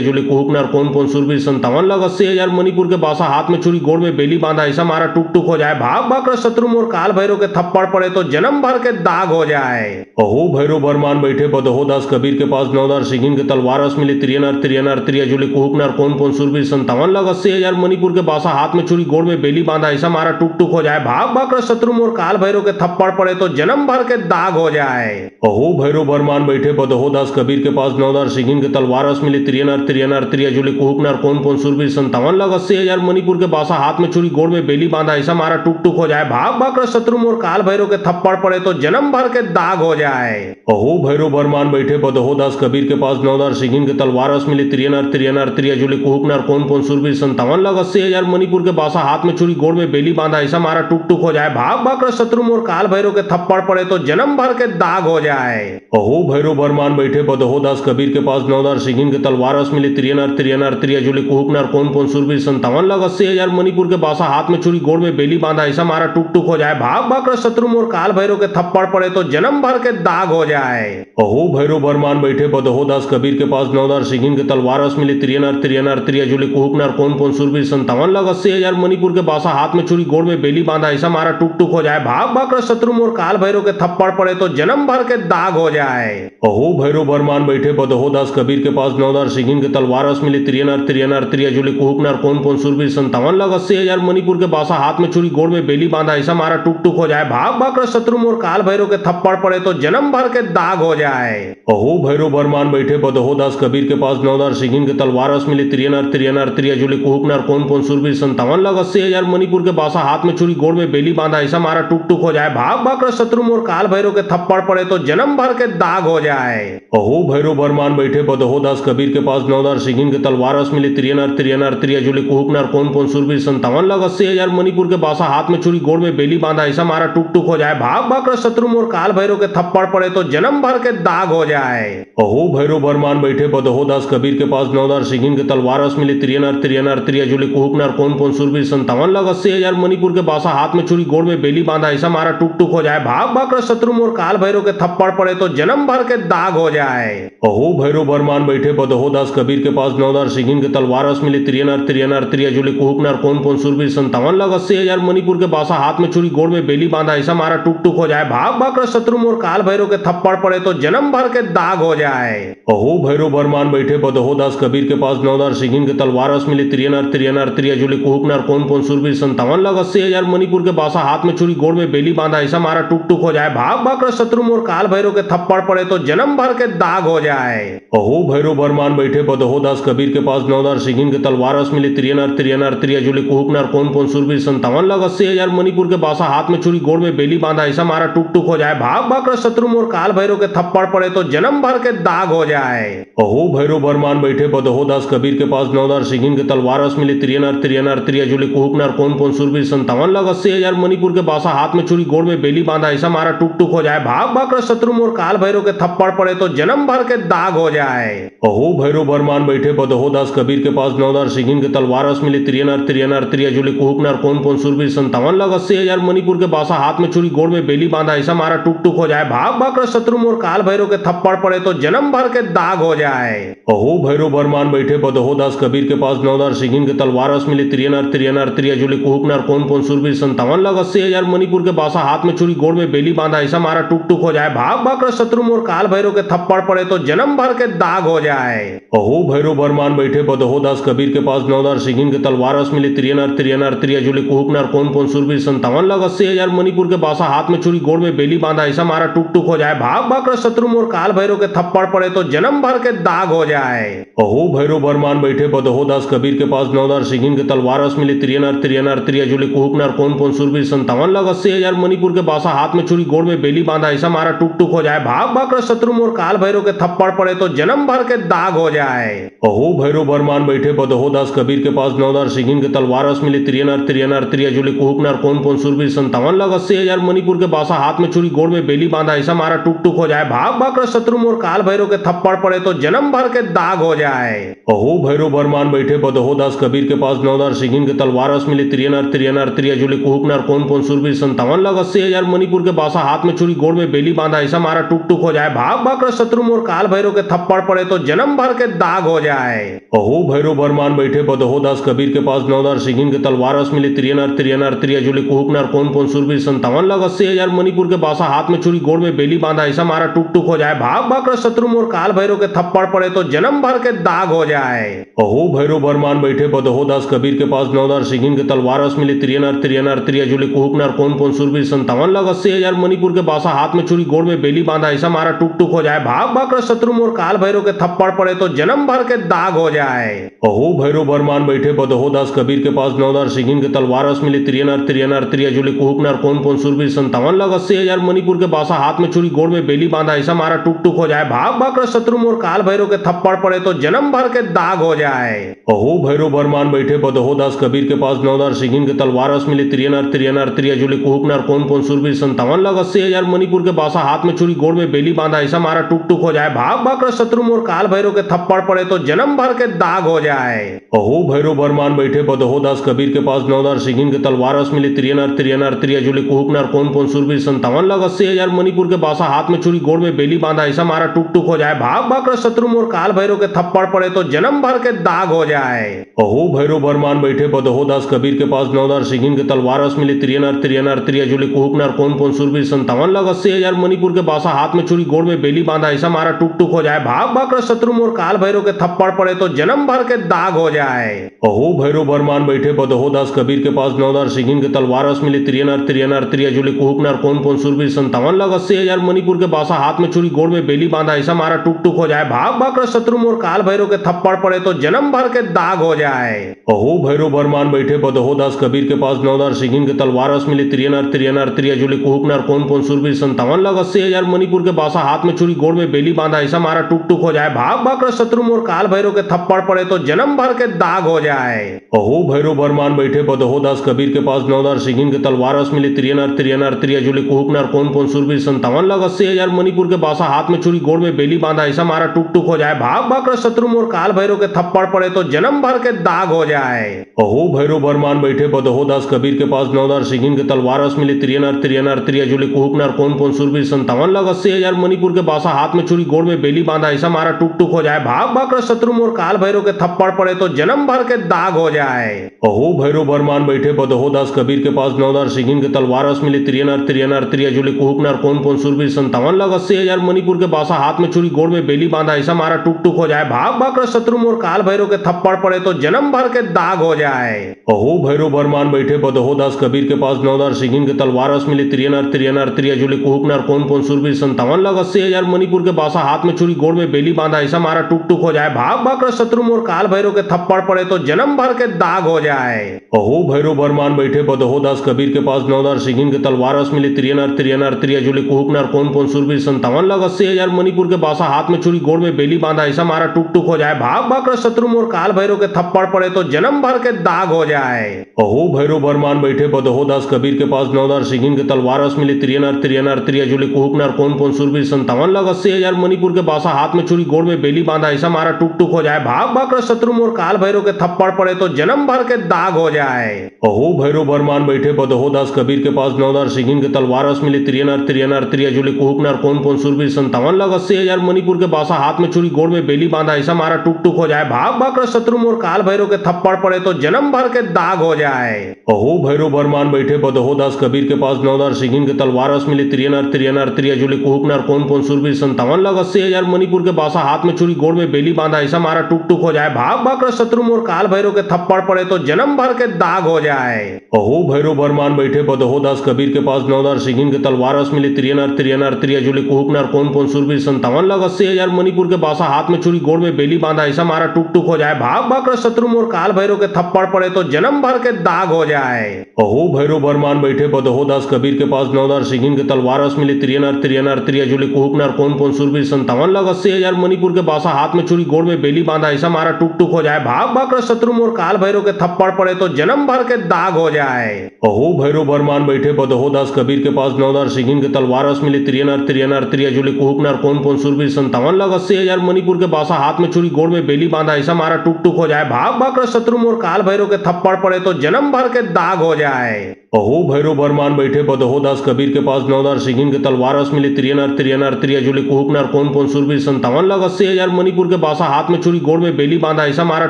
जुले कुहुकनर कौन कौन सुरवीर 57 लग 80,000 मणिपुर के बासा हाथ में छुरी गोड़ में बेली बांधा ऐसा मारा टुक टुक हो जाए। भाग भाग कर शत्रु मोर काल भैरव के थप्पड़ पड़े तो जन्म भर के दाग हो जाए। अहो भैरव बरमान बैठे बदहो दास कबीर के पास 9,000 सिंगिन के तलवार अस मिली त्रियनर त्रियनर त्रिया जुले कुहुकनर कौन कौन सुरवीर 57 लग 80,000 मणिपुर के बासा हाथ में छुरी गोड़ में बेली बांधा ऐसा मारा टुक टुक हो जाए। भाग भाग कर शत्रु मोर काल भैरव के थप्पड़ पड़े तो जन्म भर के दाग हो जाए। अहो भैरव बरमान बैठे बदहो दास कबीर के पास 9,000 सिंगिन के तलवार अस मिली त्रियनर त्रियनर त्रिया जुले कुहुकनर कौन कौन सुरवीर 57 लग 80,000 मणिपुर के बासा हाथ में छुरी गोड़ में बेली बांधा ऐसा मारा टुक टुक हो जाए। भाग भाग कर शत्रु मोर काल भैरव के थप्पड़ पड़े तो जन्म भर के दाग हो जाए। अहो भैरव बरमान बैठे बदहो दास कबीर के पास 9,000 सिंगिन के तलवार अस मिली त्रियनर त्रियनर त्रिया जुले कुहुकनर कौन कौन सुरवीर 57 लग 80,000 मणिपुर के बासा हाथ में छुरी गोड़ में बेली बांधा ऐसा मारा टुक टुक हो जाए। भाग भाग कर शत्रु मोर काल भैरव के थप्पड़ पड़े तो जन्म भर के दाग हो जाए। अहो भैरव बरमान बैठे बदहो दास कबीर के पास 9,000 सिंगिन के तलवार अस मिली त्रियनर त्रियनर त्रिया जुले कुहुकनर कौन कौन सुरवीर 57 लग 80,000 मणिपुर के बासा हाथ में छुरी गोड़ में बेली बांधा ऐसा मारा टुक टुक हो जाए। भाग भाग कर शत्रु मोर काल भैरव के थप्पड़ पड़े तो जन्म भर के दाग हो जाए। अहो भैरव बरमान बैठे बदहो दास कबीर के पास 9,000 सिंगिन के तलवार अस मिली त्रियनर त्रियनर त्रिया जुले कुहुकनर कौन कौन सुरवीर 57 लग 80,000 मणिपुर के बासा हाथ में छुरी गोड़ में बेली बांधा ऐसा मारा टुक टुक हो जाए। भाग भाग कर शत्रु मोर काल भैरव के थप्पड़ पड़े तो जन्म भर के दाग हो जाए। अहो भैरव बरमान बैठे बदहो दास कबीर के पास 9,000 सिंगिन के तलवार अस मिली त्रियनर त्रियनर त्रिया जुले कुहुकनर कौन कौन सुरवीर 57 लग 80,000 मणिपुर के बासा हाथ में छुरी गोड़ में बेली बांधा ऐसा मारा टुक टुक हो जाए। भाग भाग कर शत्रु मोर काल भैरव के थप्पड़ पड़े तो जन्म भर के दाग हो जाए। अहो भैरव बरमान बैठे बदहो दास कबीर के पास 9,000 सिंगिन के तलवार अस मिली त्रियनर त्रियनर त्रिया जुले कुहुकनर कौन कौन सुरवीर 57 लग 80,000 मणिपुर के बासा हाथ में छुरी गोड़ में बेली बांधा ऐसा मारा टुक टुक हो जाए। भाग भाग कर शत्रु मोर काल भैरव के थप्पड़ पड़े तो जन्म भर के दाग हो जाए। अहो भैरव बरमान बैठे बदहो दास कबीर के पास 9,000 सिंगिन के तलवार अस मिली त्रियनर त्रियनर त्रिया जुले कुहुकनर कौन कौन सुरवीर 57 लग 80,000 मणिपुर के बासा हाथ में छुरी गोड़ में बेली बांधा ऐसा मारा टुक टुक हो जाए। भाग भाग कर शत्रु मोर काल भैरव के थप्पड़ पड़े तो जन्म भर के दाग हो जाए। अहो भैरव बरमान बैठे बदहो दास कबीर के पास 9,000 सिंगिन के तलवार अस मिली त्रियनर त्रियनर त्रिया जुले कुहुकनर कौन कौन सुरवीर 57 लग 80,000 मणिपुर के बासा हाथ में छुरी गोड़ में बेली बांधा ऐसा मारा टुक टुक हो जाए। भाग भाग कर शत्रु मोर काल भैरव के थप्पड़ पड़े तो जन्म भर के दाग हो जाए। अहो भैरव बरमान बैठे बदहो दास कबीर के पास 9,000 सिंगिन के तलवार अस मिली त्रियनर त्रियनर त्रिया जुले कुहुकनर कौन कौन सुरवीर 57 लग 80,000 मणिपुर के बासा हाथ में छुरी गोड़ में बेली बांधा ऐसा मारा टुक टुक हो जाए। भाग भाग कर शत्रु मोर काल भैरव के थप्पड़ पड़े तो जन्म भर के दाग हो जाए। अहो भैरव बरमान बैठे बदहो दास कबीर के पास 9,000 सिंगिन के तलवार अस मिली त्रियनर त्रियनर त्रिया जुले कुहुकनर कौन कौन सुरवीर 57 लग 80,000 मणिपुर के बासा हाथ में छुरी गोड़ में बेली बांधा ऐसा मारा टुक टुक हो जाए। भाग भाग कर शत्रु मोर काल भैरव के थप्पड़ पड़े तो जन्म भर के दाग हो जाए। अहो भैरव बरमान बैठे बदहो दास कबीर के पास 9,000 सिंगिन के तलवार अस मिली त्रियनर त्रियनर त्रिया जुले कुहुकनर कौन कौन सुरवीर 57 लग 80,000 मणिपुर के बासा हाथ में छुरी गोड़ में बेली बांधा ऐसा मारा टुक टुक हो जाए। भाग भाग कर शत्रु मोर काल भैरव के थप्पड़ पड़े तो जन्म भर के दाग हो जाए। अहो भैरव बरमान बैठे बदहो दास कबीर के पास 9,000 सिंगिन के तलवार अस मिली त्रियनर त्रियनर त्रिया जुले कुहुकनर कौन कौन सुरवीर 57 लग 80,000 मणिपुर के बासा हाथ में छुरी गोड़ में बेली बांधा ऐसा मारा टुक टुक हो जाए। भाग भाग कर शत्रु मोर काल भैरव के थप्पड़ पड़े तो जन्म भर के दाग हो जाए। अहो भैरव बरमान बैठे बदहो दास कबीर के पास 9,000 सिंगिन के तलवार अस मिली त्रियनर त्रियनर त्रिया जुले कुहुकनर कौन कौन सुरवीर 57 लग 80,000 मणिपुर के बासा हाथ में छुरी गोड़ में बेली बांधा ऐसा मारा टुक टुक हो जाए। भाग भाग कर शत्रु मोर काल भैरव के थप्पड़ पड़े तो जन्म भर के दाग हो जाए। अहो भैरव बरमान बैठे बदहो दास कबीर के पास 9,000 सिंगिन के तलवार अस मिली त्रियनर त्रियनर त्रिया जुले कुहुकनर कौन कौन सुरवीर 57 लग 80,000 मणिपुर के बासा हाथ में छुरी गोड़ में बेली बांधा ऐसा मारा टुक टुक हो जाए। भाग भाग कर शत्रु मोर काल भैरव के थप्पड़ पड़े तो जन्म भर के दाग हो जाए। अहो भैरव बरमान बैठे बदहो दास कबीर के पास 9,000 सिंगिन के तलवार अस मिली त्रियनर त्रियनर त्रिया जुले कुहुकनर कौन कौन सुरवीर 57 लग 80,000 मणिपुर के बासा हाथ में छुरी गोड़ में बेली बांधा ऐसा मारा टुक टुक हो जाए। भाग भाग कर शत्रु मोर काल भैरव के थप्पड़ पड़े तो जन्म भर के दाग हो जाए। अहो भैरव बरमान बैठे बदहो दास कबीर के पास 9,000 सिंगिन के तलवार अस मिली त्रियनर त्रियनर त्रिया जुले कुहुकनर कौन कौन सुरवीर 57 लग 80,000 मणिपुर के बासा हाथ में छुरी गोड़ में बेली बांधा ऐसा मारा टुक टुक हो जाए। भाग भाग कर शत्रु मोर काल भैरव के थप्पड़ पड़े तो जन्म भर के दाग हो जाए। अहो भैरव बरमान बैठे बदहो दास कबीर के पास 9,000 सिंगिन के तलवार रस मिली त्रियनर त्रियनर त्रिया जुले कुहुक नर कौन सुरवीर 57 लग 80,000 मणिपुर के बासा हाथ में छुरी गोड़ में बेली बांधा ऐसा मारा टुक टुक हो जाए। भाग भाग कर शत्रु मोर काल भैरव के थप्पड़ पड़े तो जन्म भर के दाग हो जाए। अहो भैरव बरमान बैठे बदहो दास कबीर के पास 9,000 सिंगिन के तलवार रस मिली त्रियनर त्रियनर त्रिया जुले कुहुक नर कौन सुरवीर 57 लग 80,000 मणिपुर के बासा हाथ में छुरी गोड़ में बेली बांधा ऐसा मारा टुक टुक हो जाए। भाग भाग कर शत्रु मोर काल भैरव के थप्पड़ पड़े तो जन्म भर के दाग हो जाए। अहो भैरव बरमान बैठे बदहो दास कबीर के पास 9,000 सिंगिन के तलवार रस मिली त्रियनर त्रियनर त्रिया जुले कुहुक नर कौन सुरवीर 57 लग 80,000 मणिपुर के बासा हाथ में छुरी गोड़ में बेली बांधा ऐसा मारा टुक टुक हो जाए। भाग भाग कर शत्रु मोर काल भैरव के थप्पड़ पड़े तो जन्म भर के दाग हो जाए। अहो भैरव बरमान बैठे बदहो दास कबीर के पास 9,000 सिंगिन के तलवार रस मिली त्रियनर त्रियनर त्रिया जुले कुहुक नर कौन सुरवीर 57 लग 80,000 मणिपुर के बासा हाथ में छुरी गोड़ में बेली बांधा ऐसा मारा टुक टुक हो जाए। भाग भाग कर शत्रु मोर काल भैरव के थप्पड़ पड़े तो जन्म भर के दाग हो जाए। अहो भैरव बरमान बैठे बदहो दास कबीर के पास 9,000 सिंगिन के तलवार रस मिली त्रियनर त्रियनर त्रिया जुले कुहुक नर कौन सुरवीर 57 लग 80,000 मणिपुर के बासा हाथ में छुरी गोड़ में बेली बांधा ऐसा मारा टुक टुक हो जाए। भाग भाग कर शत्रु मोर काल भैरव के थप्पड़ पड़े तो जन्म भर के दाग हो जाए। अहो भैरव बरमान बैठे बदहो दास कबीर के पास 9,000 सिंगिन के तलवार रस मिली त्रियनर त्रियनर त्रिया जुले कुहुक नर कौन सुरवीर 57 लग 80,000 मणिपुर के बासा हाथ में छुरी गोड़ में बेली बांधा ऐसा मारा टुक टुक हो जाए। भाग भाग कर शत्रु मोर काल भैरव के थप्पड़ पड़े तो जन्म भर के दाग हो जाए। अहो भैरव बरमान बैठे बदहो दास कबीर के पास 9,000 सिंगिन के तलवार रस मिली त्रियनर त्रियनर त्रिया जुले कुहुक नर कौन सुरवीर 57 लग 80,000 मणिपुर के बासा हाथ में छुरी गोड़ में बेली बांधा ऐसा मारा टुक टुक हो जाए। भाग भाग कर शत्रु मोर काल भैरव के थप्पड़ पड़े तो जन्म भर के दाग हो जाए। अहो भैरव बरमान बैठे बदहो दास कबीर के पास 9,000 सिंगिन के तलवार रस मिली त्रियनर त्रियनर त्रिया जुले कुहुक नर कौन सुरवीर 57 लग 80,000 मणिपुर के बासा हाथ में छुरी गोड़ में बेली बांधा ऐसा मारा टुक टुक हो जाए। भाग भाग कर शत्रु मोर काल भैरव के थप्पड़ पड़े तो जन्म भर के दाग हो जाए। अहो भैरव बरमान बैठे बदहो दास कबीर के पास 9,000 सिंगिन के तलवार रस मिली त्रियनर त्रियनर त्रिया जुले कुहुक नर कौन सुरवीर 57 लग 80,000 मणिपुर के बासा हाथ में छुरी गोड़ में बेली बांधा ऐसा मारा टुक टुक हो जाए। भाग भाग कर शत्रु मोर काल भैरव के थप्पड़ पड़े तो जन्म भर के दाग हो जाए। अहो भैरव बरमान बैठे बदहो दास कबीर के पास 9,000 सिंगिन के तलवार रस मिली त्रियनर त्रियनर त्रिया जुले कुहुक नर कौन सुरवीर 57 लग 80,000 मणिपुर के बासा हाथ में छुरी गोड़ में बेली बांधा ऐसा मारा टुक टुक हो जाए। भाग भाग कर शत्रु मोर काल भैरव के थप्पड़ पड़े तो जन्म भर के दाग हो जाए। अहो भैरव बरमान बैठे बदहो दास कबीर के पास 9,000 सिंगिन के तलवार रस मिली त्रियनर त्रियनर त्रिया जुले कुहुक नर कौन सुरवीर 57 लग 80,000 मणिपुर के बासा हाथ में छुरी गोड़ में बेली बांधा ऐसा मारा टुक टुक हो जाए। भाग भाग कर शत्रु मोर काल भैरव के थप्पड़ पड़े तो जन्म भर के दाग हो जाए। अहो भैरव बरमान बैठे बदहो दास कबीर के पास 9,000 सिंगिन के तलवार रस मिली त्रियनर त्रियनर त्रिया जुले कुहुक नर कौन सुरवीर 57 लग 80,000 मणिपुर के बासा हाथ में छुरी गोड़ में बेली बांधा ऐसा मारा टुक टुक हो जाए। भाग भाग कर शत्रु मोर काल भैरव के थप्पड़ पड़े तो जन्म भर के दाग हो जाए। अहो भैरव बरमान बैठे बदहो दास कबीर के पास 9,000 सिंगिन के तलवार रस मिली त्रियनर त्रियनर त्रिया जुले कुहुक नर कौन सुरवीर 57 लग 80,000 मणिपुर के बासा हाथ में छुरी गोड़ में बेली बांधा ऐसा मारा टुक टुक हो जाए। भाग भाग कर शत्रु मोर काल भैरव के थप्पड़ पड़े तो जन्म भर के दाग हो जाए। अहो भैरव बरमान बैठे बदहो दास कबीर के पास 9,000 सिंगिन के तलवार रस मिली त्रियनर त्रियनर त्रिया जुले कुहुक नर कौन सुरवीर 57 लग 80,000 मणिपुर के बासा हाथ में छुरी गोड़ में बेली बांधा ऐसा मारा टुक टुक हो जाए। भाग भाग कर शत्रु मोर काल भैरव के थप्पड़ पड़े तो जन्म भर के दाग हो जाए। अहो भैरव बरमान बैठे बदहो दास कबीर के पास 9,000 सिंगिन के तलवार रस मिली त्रियनर त्रियनर त्रिया जुले कुहुक नर कौन सुरवीर 57 लग 80,000 मणिपुर के बासा हाथ में छुरी गोड़ में बेली बांधा ऐसा मारा टुक टुक हो जाए। भाग भाग कर शत्रु मोर काल भैरव के थप्पड़ पड़े तो जन्म भर के दाग हो जाए। अहो भैरव बरमान बैठे बदहो दास कबीर के पास 9,000 सिंगिन के तलवार रस मिली त्रियनर त्रियनर त्रिया जुले कुहुक नर कौन सुरवीर 57 लग 80,000 मणिपुर के बासा हाथ में छुरी गोड़ में बेली बांधा ऐसा मारा टुक टुक हो जाए। भाग भाग कर शत्रु मोर काल भैरव के थप्पड़ पड़े तो जन्म भर के दाग हो जाए। अहो भैरव बरमान बैठे बदहो दास कबीर के पास 9,000 सिंगिन के तलवार रस मिली त्रियनर त्रियनर त्रिया जुले कुहुक नर कौन सुरवीर 57 लग 80,000 मणिपुर के बासा हाथ में छुरी गोड़ में बेली बांधा ऐसा मारा टुक टुक हो जाए। भाग भाग कर शत्रु मोर काल भैरव के थप्पड़ पड़े तो जन्म भर के दाग हो जाए। अहो भैरव बरमान बैठे बदहो दास कबीर के पास 9,000 सिंगिन के तलवार रस मिली त्रियनर त्रियनर त्रिया जुले कुहुक नर कौन सुरवीर 57 लग 80,000 मणिपुर के बासा हाथ में छुरी गोड़ में बेली बांधा ऐसा मारा टुक टुक हो जाए। भाग भाग कर शत्रु मोर काल भैरव के थप्पड़ पड़े तो जन्म भर के दाग हो जाए। अहो भैरव बरमान बैठे बदहो दास कबीर के पास 9,000 सिंगिन के तलवार रस मिली त्रियनर त्रियनर त्रिया जुले कुहुक नर कौन सुरवीर 57 लग 80,000 मणिपुर के बासा हाथ में छुरी गोड़ में बेली बांधा ऐसा मारा टुक टुक हो जाए। भाग भाग कर शत्रु मोर काल भैरव के थप्पड़ पड़े तो जन्म भर के दाग हो जाए। अहो भैरव बरमान बैठे बदहो दास कबीर के पास 9,000 सिगिन के तलवार 80 मिली त्रियनर त्रियनर त्रियजुली कुहुकनर कोन कोन सुरवीर 57 लग 80,000 मणिपुर के बासा हाथ में छुरी गोड़ में बेली बांधा ऐसा मारा टुक टुक हो जाए भाग भाग कर शत्रु मोर काल भैरव के थप्पड़ पड़े तो जन्म भर के दाग हो जाए। अहो भैरव बरमान बैठे बदहो दास कबीर के पास 9,000 सिगिन के तलवार 80 मिली त्रियनर त्रियनर त्रियजुली कुहुकनर कोन कोन सुरवीर 57 लग 80,000 मणिपुर के बासा हाथ में छुरी गोड़ में बेली बांधा ऐसा मारा टुक टुक हो जाए भाग भाग कर शत्रु मोर काल भैरव के थप्पड़ पड़े तो जन्म भर के दाग हो जाए। अहो भैरव बरमान बैठे बदहो दास कबीर के पास 9,000 सिगिन के तलवार 80 मिली त्रियनर त्रियनर त्रियजुली कुहुकनर कोन कोन सुरवीर 57 लग 80,000 मणिपुर के बासा हाथ में छुरी गोड़ में बेली बांधा ऐसा मारा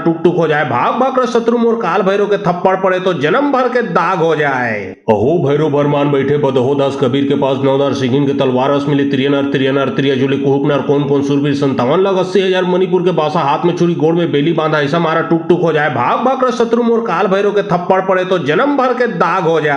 टुक टुक हो जाए भाग भाग कर शत्रु मोर काल भैरव के थप्पड़ पड़े तो जन्म भर के दाग हो जाए। अहो भैरव बरमान बैठे बदहो दास कबीर के पास 9,000 सिगिन के तलवार 80 मिली त्रियनर त्रियनर त्रियजुली कुहुकनर कोन कोन सुरवीर 57 लग 80,000 मणिपुर के बासा हाथ में छुरी गोड़ में बेली बांधा ऐसा मारा टुक टुक हो जाए भाग भाग कर शत्रु मोर काल भैरव के थप्पड़ पड़े तो जन्म भर के दाग हो जाए।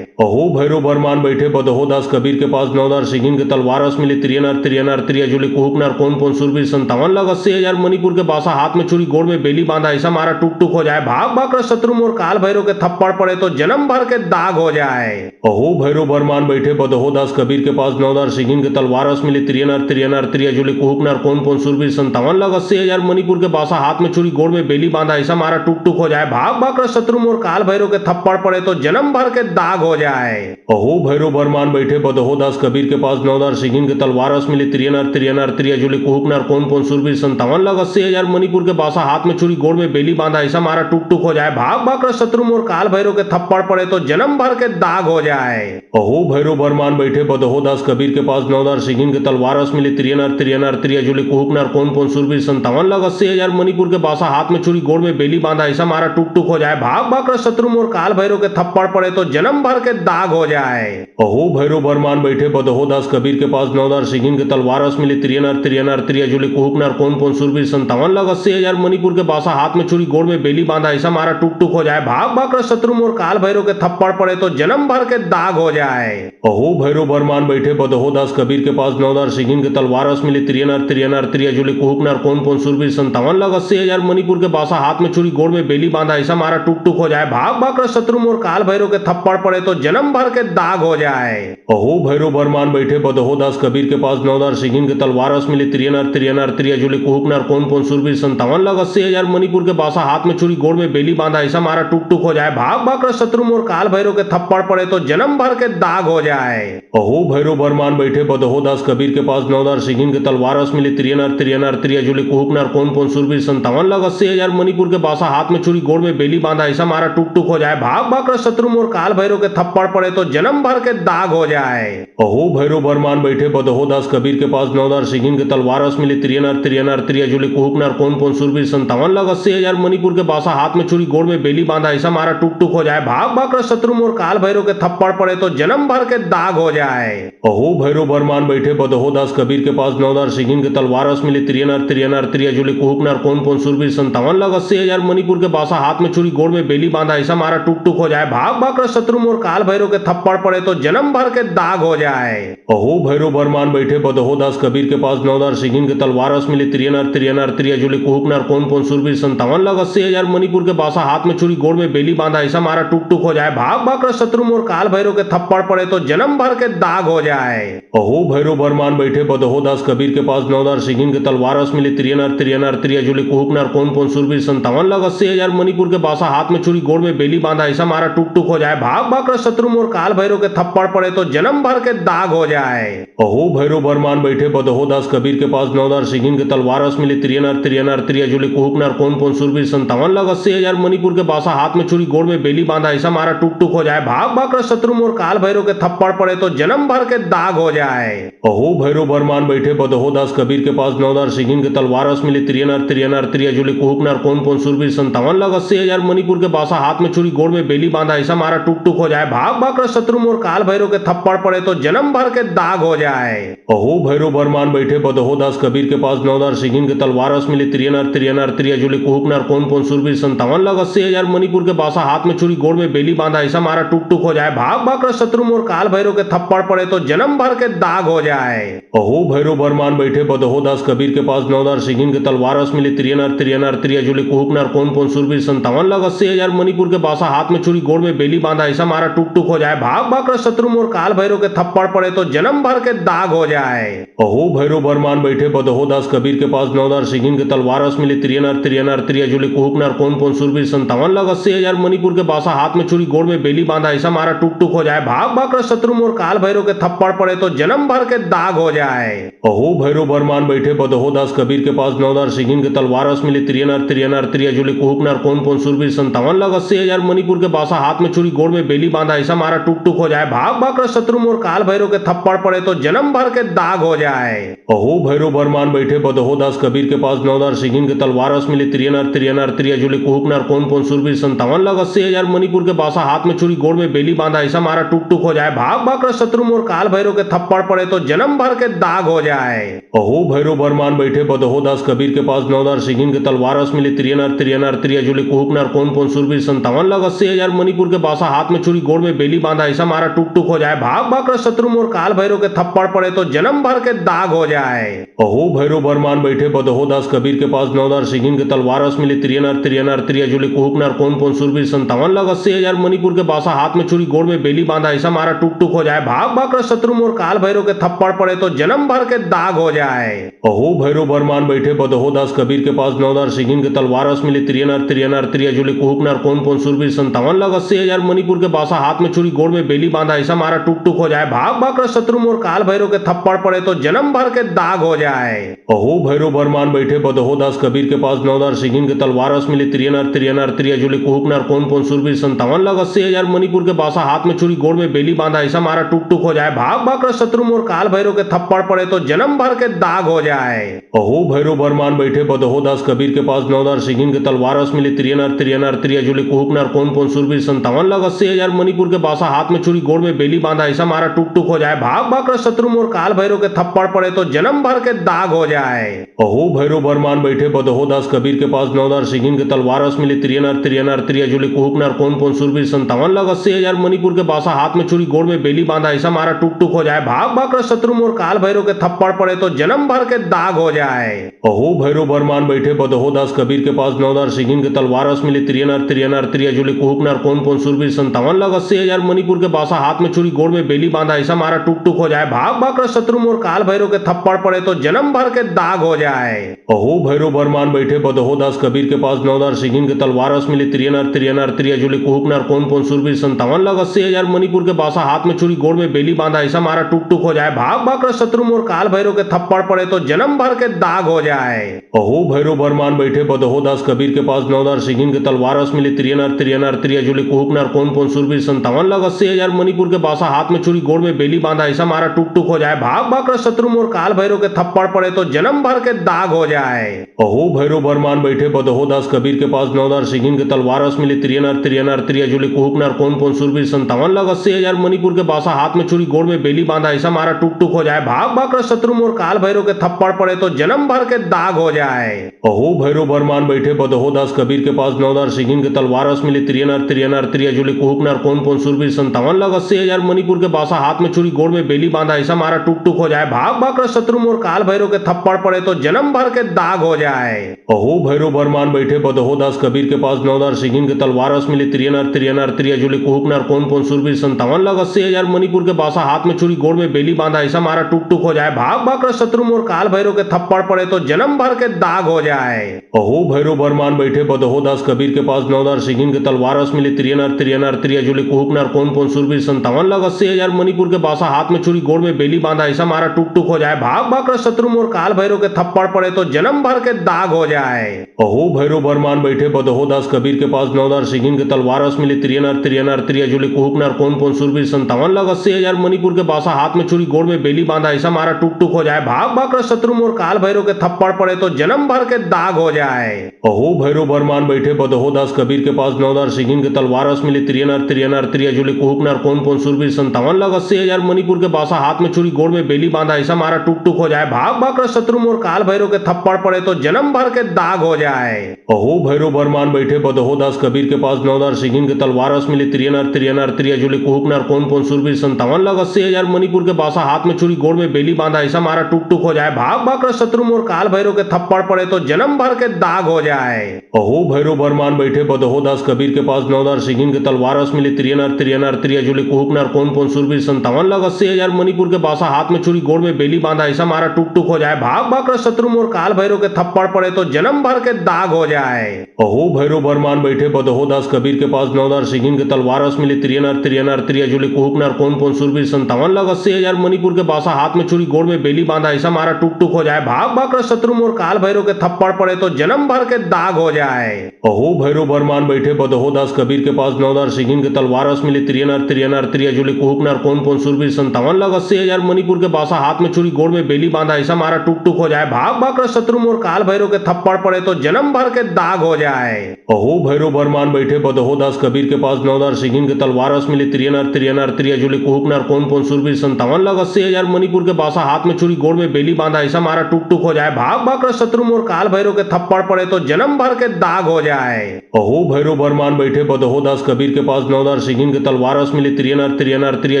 अहो भैरव बरमान बैठे बदहो दास कबीर के पास 9,000 सिगिन के तलवार 80 मिली त्रियनर त्रियनर त्रियजुली कुहुकनर कोन कोन सुरवीर 57 लग 80,000 मणिपुर के बासा हाथ में छुरी गोड़ में बेली बांधा ऐसा मारा टुक टुक हो जाए भाग भाग कर शत्रु मोर काल भैरव के थप्पड़ पड़े तो जन्म भर के दाग हो जाए। अहो भैरव बरमान बैठे बदहो दास कबीर के पास 9,000 सिगिन के तलवार 80 मिली त्रियनर त्रियनर त्रियजुली कुहुकनर कोन कोन सुरवीर 57 लग 80,000 मणिपुर के बासा हाथ में छुरी गोड़ में बेली बांधा ऐसा मारा टुक टुक हो जाए भाग भाग कर शत्रु मोर काल भैरव के थप्पड़ पड़े तो जन्म भर के दाग हो जाए। अहो भैरव बरमान बैठे बदहो दास कबीर के पास 9,000 सिगिन के तलवार 80 मिली त्रियनर त्रियनर त्रियजुली कुहुकनर कोन कोन सुरवीर 57 लग 80,000 मणिपुर के बासा हाथ में छुरी गोड़ में बेली बांधा ऐसा मारा टुक टुक हो जाए भाग भाग कर शत्रु मोर काल भैरव के थप्पड़ पड़े तो जन्म भर के दाग हो जाए। अहो भैरव बरमान बैठे बदहो दास कबीर के पास 9,000 सिगिन के तलवार 80 मिली त्रियनर त्रियनर त्रियजुली कुहुकनर कोन कोन सुरवीर 57 लग 80,000 मणिपुर के बासा हाथ में छुरी गोड़ में बेली बांधा ऐसा मारा टुक टुक हो जाए भाग भाग कर शत्रु मोर काल भैरव के थप्पड़ पड़े तो जन्म भर के दाग हो जाए। अहो भैरव बरमान बैठे बदहो दास कबीर के पास 9,000 सिगिन के तलवार 80 मिली त्रियनर त्रियनर त्रियजुली कुहुकनर कोन कोन सुरवीर 57 लग 80,000 मणिपुर के बासा हाथ में छुरी गोड़ में बेली बांधा ऐसा मारा टुक टुक हो जाए भाग भाग कर शत्रु मोर काल भैरव के थप्पड़ पड़े तो जन्म भर के दाग हो जाए। अहो भैरव बरमान बैठे बदहो दास कबीर के पास 9,000 सिगिन के तलवार 80 मिली त्रियनर त्रियनर त्रियजुली कुहुकनर कोन कोन सुरवीर 57 लग 80,000 मणिपुर के बासा हाथ में छुरी गोड़ में बेली बांधा ऐसा मारा टुक टुक हो जाए भाग भाग कर शत्रु मोर काल भैरव के थप्पड़ पड़े तो जन्म भर के दाग हो जाए। अहो भैरव बरमान बैठे बदहो दास कबीर के पास 9,000 सिगिन के तलवार 80 मिली त्रियनर त्रियनर त्रियजुली कुहुकनर कोन कोन सुरवीर 57 लग 80,000 मणिपुर के बासा हाथ में छुरी गोड़ में बेली बांधा ऐसा मारा टुक टुक हो जाए भाग भाग कर शत्रु मोर काल भैरव के थप्पड़ पड़े तो जन्म भर के दाग हो जाए। अहो भैरव बरमान बैठे बदहो दास कबीर के पास 9,000 सिगिन के तलवार 80 मिली त्रियनर त्रियनर त्रियजुली कुहुकनर कोन कोन सुरवीर 57 लग 80,000 मणिपुर के बासा हाथ में छुरी गोड़ में बेली बांधा ऐसा मारा टुक टुक हो जाए भाग भाग कर शत्रु मोर काल भैरव के थप्पड़ पड़े तो जन्म भर के दाग हो जाए। अहो भैरव बरमान बैठे बदहो दास कबीर के पास 9,000 सिगिन के तलवार 80 मिली त्रियनर त्रियनर त्रियजुली कुहुकनर कोन कोन सुरवीर 57 लग 80,000 मणिपुर के बासा हाथ में छुरी गोड़ में बेली बांधा ऐसा मारा टुक टुक हो जाए भाग भाग कर शत्रु मोर काल भैरव के थप्पड़ पड़े तो जन्म भर के दाग हो जाए। अहो भैरव बरमान बैठे बदहो दास कबीर के पास 9,000 सिगिन के तलवार 80 मिली त्रियनर त्रियनर त्रियजुली कुहुकनर कोन कोन सुरवीर 57 लग 80,000 मणिपुर के बासा हाथ में छुरी गोड़ में बेली बांधा ऐसा मारा टुक टुक हो जाए भाग भाग कर शत्रु मोर काल भैरव के थप्पड़ पड़े तो जन्म भर के दाग हो जाए। अहो भैरव बरमान बैठे बदहो दास कबीर के पास 9,000 सिगिन के तलवार 80 मिली त्रियनर त्रियनर त्रियजुली कुहुकनर कोन कोन सुरवीर 57 लग 80,000 मणिपुर के बासा हाथ में छुरी गोड़ में बेली बांधा ऐसा मारा टुक टुक हो जाए भाग भाग कर शत्रु मोर काल भैरव के थप्पड़ पड़े तो जन्म भर के दाग हो जाए। अहो भैरव बरमान बैठे बदहो दास कबीर के पास 9,000 सिगिन के तलवार 80 मिली त्रियनर त्रियनर त्रियजुली कुहुकनर कोन कोन सुरवीर 57 लग 80,000 मणिपुर के बासा हाथ में छुरी गोड़ में बेली बांधा ऐसा मारा टुक टुक हो जाए भाग भाग कर शत्रु मोर काल भैरव के थप्पड़ पड़े तो जन्म भर के दाग हो जाए। अहो भैरव बरमान बैठे बदहो दास कबीर के पास 9,000 सिगिन के तलवार 80 मिली त्रियनर त्रियनर त्रियजुली कुहुकनर कोन कोन सुरवीर 57 लग 80,000 मणिपुर के बासा हाथ में छुरी गोड़ में बेली बांधा ऐसा मारा टुक टुक हो जाए भाग भाग कर शत्रु मोर काल भैरव के थप्पड़ पड़े तो जन्म भर के दाग हो जाए। अहो भैरव बरमान बैठे बदहो दास कबीर के पास 9,000 सिगिन के तलवार 80 मिली त्रियनर त्रियनर त्रियजुली कुहुकनर कोन कोन सुरवीर 57 लग 80,000 मणिपुर के बासा हाथ में छुरी गोड़ में बेली बांधा ऐसा मारा टुक टुक हो जाए भाग भाग कर शत्रु मोर काल भैरव के थप्पड़ पड़े तो जन्म भर के दाग हो जाए। अहो भैरव बरमान बैठे बदहो दास कबीर के पास 9,000 सिगिन के तलवार 80 मिली त्रियनर त्रियनर त्रियजुली कुहुकनर कोन कोन सुरवीर 57 लग 80,000 मणिपुर के बासा हाथ में छुरी गोड़ में बेली बांधा ऐसा मारा टुक टुक हो जाए भाग भाग कर शत्रु मोर काल भैरव के थप्पड़ पड़े तो जन्म भर के दाग हो जाए। अहो भैरव बरमान बैठे बदहो दास कबीर के पास 9,000 सिगिन के तलवार 80 मिली त्रियनर त्रियनर त्रियजुली कुहुकनर कोन कोन सुरवीर 57 लग 80,000 मणिपुर के बासा हाथ में छुरी गोड़ में बेली बांधा ऐसा मारा टुक टुक हो जाए भाग भाग कर शत्रु मोर काल भैरव के थप्पड़ पड़े तो जन्म भर के दाग हो जाए। अहो भैरव बरमान बैठे बदहो दास कबीर के पास 9,000 सिंगिन के तलवार रस मिली त्रियनर त्रियनर त्रिया जुली कुहुक नर कौन कौन सुरवीर 57 लाख 80,000 मणिपुर के बासा हाथ में छुरी गोड़ में बेली बांधा ऐसा मारा टुक टुक हो जाए। भाग भाग कर शत्रु मोर काल भैरव के थप्पड़ पड़े तो जन्म भर के दाग हो जाए। अहो भैरव बरमान बैठे बदहो दास कबीर के पास 9,000 सिंगिन के तलवार रस मिली त्रियनर त्रियनर त्रिया जुली कुहुक नर कौन कौन सुरवीर 57 लाख 80,000 मणिपुर के बासा हाथ में छुरी गोड़ में बेली बांधा ऐसा मारा टुक टुक हो जाए। भाग भाग कर शत्रु मोर काल भैरव के थप्पड़ पड़े तो जन्म भर के दाग हो जाए। अहो भैरव बरमान बैठे बदहो दास कबीर के पास 9,000 सिंगिन के तलवार रस मिली त्रियनर त्रियनर त्रिया जुली कुहुक नर कौन कौन सुरवीर 57 लाख 80,000 मणिपुर के बासा हाथ में छुरी गोड़ में बेली बांधा ऐसा मारा टुक टुक हो जाए। भाग भाग कर शत्रु मोर काल भैरव के थप्पड़ पड़े तो जन्म भर के दाग हो जाए। अहो भैरव बरमान बैठे बदहो दास कबीर के पास 9,000 सिंगिन के तलवार रस मिली त्रियनर त्रियनर त्रिया जुली कुहुक नर कौन कौन सुरवीर 57 लाख 80,000 मणिपुर के बासा हाथ में छुरी गोड़ में बेली बांधा ऐसा मारा टुक टुक हो जाए। भाग भाग कर शत्रु मोर काल भैरव के थप्पड़ पड़े तो जन्म भर के दाग हो जाए। अहो भैरव बरमान बैठे बदहो दास कबीर के पास 9,000 सिंगिन के तलवार रस मिली त्रियनर त्रियनर त्रिया जुली कुहुक नर कौन कौन सुरवीर 57 लाख 80,000 मणिपुर के बासा हाथ में छुरी गोड़ में बेली बांधा ऐसा मारा टुक टुक हो जाए। भाग भाग कर शत्रु मोर काल भैरव के थप्पड़ पड़े तो जन्म भर के दाग हो जाए। अहो भैरव बरमान बैठे बदहो दास कबीर के पास 9,000 सिंगिन के तलवार रस मिली त्रियनर त्रियनर त्रिया जुली कुहुक नर कौन कौन सुरवीर 57 लाख 80,000 मणिपुर के बासा हाथ में छुरी गोड़ में बेली बांधा ऐसा मारा टुक टुक हो जाए। भाग भाग कर शत्रु मोर काल भैरव के थप्पड़ पड़े तो जन्म भर के दाग हो जाए। अहो भैरव बरमान बैठे बदहो दास कबीर के पास 9,000 सिंगिन के तलवार रस मिली त्रियनर त्रियनर त्रिया जुली कुहुक नर कौन कौन सुरवीर 57 लाख 80,000 मणिपुर के बासा हाथ में छुरी गोड़ में बेली बांधा ऐसा मारा टुक टुक हो जाए। भाग भाग कर शत्रु मोर काल भैरव के थप्पड़ पड़े तो जन्म भर के दाग हो जाए। अहो भैरव बरमान बैठे बदहो दास कबीर के पास 9,000 सिंगिन के तलवार रस मिली त्रियनर त्रियनर त्रिया जुली कुहुक नर कौन कौन सुरवीर 57 लाख 80,000 मणिपुर के बासा हाथ में छुरी गोड़ में बेली बांधा ऐसा मारा टुक टुक हो जाए। भाग भाग कर शत्रु मोर काल भैरव के थप्पड़ पड़े तो जन्म भर के दाग हो जाए। अहो भैरव बरमान बैठे बदहो दास कबीर के पास 9,000 सिंगिन के तलवार रस मिली त्रियनर त्रियनर त्रिया जुली कुहुक नर कौन कौन सुरवीर 57 लाख 80,000 मणिपुर के बासा हाथ में छुरी गोड़ में बेली बांधा ऐसा मारा टुक टुक हो जाए। भाग भाग कर शत्रु मोर काल भैरव के थप्पड़ पड़े तो जन्म भर के दाग हो जाए। अहो भैरव बरमान बैठे बदहो दास कबीर के पास 9,000 सिंगिन के तलवार रस मिली त्रियनर त्रियनर त्रिया जुली कुहुक नर कौन कौन सुरवीर 57 लाख 80,000 मणिपुर के बासा हाथ में छुरी गोड़ में बेली बांधा ऐसा मारा टुक टुक हो जाए। भाग भाग कर शत्रु मोर काल भैरव के थप्पड़ पड़े तो जन्म भर के दाग हो जाए। अहो भैरव बरमान बैठे बदहो दास कबीर के पास 9,000 सिंगिन के तलवार रस मिली त्रियनर त्रियनर त्रिया जुली कुहुक नर कौन कौन सुरवीर 57 लाख 80,000 मणिपुर के बासा हाथ में छुरी गोड़ में बेली बांधा ऐसा मारा टुक टुक हो जाए। भाग भाग कर शत्रु मोर काल भैरव के थप्पड़ पड़े तो जन्म भर के दाग हो जाए। अहो भैरव बरमान बैठे बदहो दास कबीर के पास 9,000 सिंगिन के तलवार रस मिली त्रियनर त्रियनर त्रिया जुली कुहुक नर कौन कौन सुरवीर 57 लाख 80,000 मणिपुर के बासा हाथ में छुरी गोड़ में बेली बांधा ऐसा मारा टुक टुक हो जाए। भाग भाग कर शत्रु मोर काल भैरव के थप्पड़ पड़े तो जन्म भर के दाग हो जाए। अहो भैरव बरमान बैठे बदहो दास कबीर के पास 9,000 सिंगिन के तलवार रस मिली त्रियनर त्रियनर त्रिया जुली कुहुक नर कौन कौन सुरवीर 57 लाख 80,000 मणिपुर के बासा हाथ में छुरी गोड़ में बेली बांधा ऐसा मारा टुक टुक हो जाए। भाग भाग कर शत्रु मोर काल भैरव के थप्पड़ पड़े तो जन्म भर के दाग हो जाए। अहो भैरव बरमान बैठे बदहो दास कबीर के पास 9,000 सिंगिन के तलवार रस मिली त्रियनर त्रियनर त्रिया जुली कुहुक नर कौन कौन सुरवीर 57 लाख 80,000 मणिपुर के बासा हाथ में छुरी गोड़ में बेली बांधा ऐसा मारा टुक टुक हो जाए। भाग भाग कर शत्रु मोर काल भैरव के थप्पड़ पड़े तो जन्म भर के दाग हो जाए। अहो भैरव बरमान बैठे बदहो दास कबीर के पास 9,000 सिंगिन के तलवार रस मिली त्रियनर त्रियनर त्रिया जुली कुहुक नर कौन कौन सुरवीर 57 लाख 80,000 मणिपुर के बासा हाथ में छुरी गोड़ में बेली बांधा ऐसा मारा टुक टुक हो जाए। भाग भाग कर शत्रु मोर काल भैरव के थप्पड़ पड़े तो जन्म भर के दाग हो जाए। अहो भैरव बरमान बैठे बदहो दास कबीर के पास 9,000 सिंगिन के तलवार रस मिली त्रियनर त्रियनर त्रिया जुली कुहुक नर कौन कौन सुरवीर 57 लाख 80,000 मणिपुर के बासा हाथ में छुरी गोड़ में बेली बांधा ऐसा मारा टुक टुक हो जाए। भाग भाग कर शत्रु मोर काल भैरव के थप्पड़ पड़े तो जन्म भर के दाग हो जाए। अहो भैरव बरमान बैठे बदहो दास कबीर के पास 9,000 सिंगिन के तलवार रस मिली त्रियनर त्रियनर त्रिया जुली कुहुक नर कौन कौन सुरवीर 57 लाख 80,000 मणिपुर के बासा हाथ में छुरी गोड़ में बेली बांधा ऐसा मारा टुक टुक हो जाए। भाग भाग कर शत्रु मोर काल भैरव के थप्पड़ पड़े तो जन्म भर के दाग हो जाए। अहो भैरव बरमान बैठे बदहो दास कबीर के पास 9,000 सिंगिन के तलवार रस मिली त्रियनर त्रियनर त्रिया जुली कुहुक नर कौन कौन सुरवीर 57 लाख 80,000 मणिपुर के बासा हाथ में छुरी गोड़ में बेली बांधा ऐसा मारा टुक टुक हो जाए। भाग भाग कर शत्रु मोर काल भैरव के थप्पड़ पड़े तो जन्म भर के दाग हो जाए। अहो भैरव बरमान बैठे बदहो दास कबीर के पास 9,000 सिंगिन के तलवार रस मिली त्रियनर त्रियनर त्रिया जुली कुहुक नर कौन कौन सुरवीर 57 लाख 80,000 मणिपुर के बासा हाथ में छुरी गोड़ में बेली बांधा ऐसा मारा टुक टुक हो जाए। भाग भाग कर शत्रु मोर काल भैरव के थप्पड़ पड़े तो जन्म भर के दाग हो जाए। अहो भैरव बरमान बैठे बदहो दास कबीर के पास 9,000 सिंगिन के तलवार रस मिली त्रियनर त्रियनर त्रिया जुली कुहुक कुहुक नर कौन कौन सूरवीर 57 लग 80,000 मणिपुर के बासा हाथ में छुरी गोड़ में बेली बांधा ऐसा मारा टुक टुक हो जाए भाग भाग कर शत्रु मोर काल भैरव के थप्पड़ पड़े तो जन्म भर के दाग हो जाए। अहो भैरव बरमान बैठे बदहो दास कबीर के पास 9 सिंगिन के तलवार रस मिली त्रियनर त्रियनर त्रिया जुली कुहुक नर कौन कौन सूरवीर 57 लग 80,000 मणिपुर के बासा हाथ में छुरी गोड़ में बेली बांधा ऐसा मारा टुक टुक हो जाए भाग भाग कर शत्रु मोर काल भैरव के थप्पड़ पड़े तो जन्म भर के दाग हो जाए। अहो भैरव बरमान बैठे बदहो दास कबीर के पास 9 सिंगिन के तलवार रस मिली त्रियनर त्रियनर त्रिया जुली कुहुक नर कौन कौन सूरवीर 57 लग 80,000 मणिपुर के बासा हाथ में छुरी गोड़ में बेली बांधा ऐसा मारा टुक टुक हो जाए भाग भाग कर शत्रु मोर काल भैरव के थप्पड़ पड़े तो जन्म भर के दाग हो जाए। अहो भैरव बरमान बैठे बदहो दास कबीर के पास 9 सिंगिन के तलवार रस मिली त्रियनर त्रियनर त्रिया जुली कुहुक नर कौन कौन सूरवीर 57 लग 80,000 मणिपुर के बासा हाथ में छुरी गोड़ में बेली बांधा ऐसा मारा टुक टुक हो जाए भाग भाग कर शत्रु मोर काल भैरव के थप्पड़ पड़े तो जन्म भर के दाग हो जाए। अहो भैरव बरमान बैठे बदहो दास कबीर के पास 9 सिंगिन के तलवार रस मिली त्रियनर त्रियनर त्रिया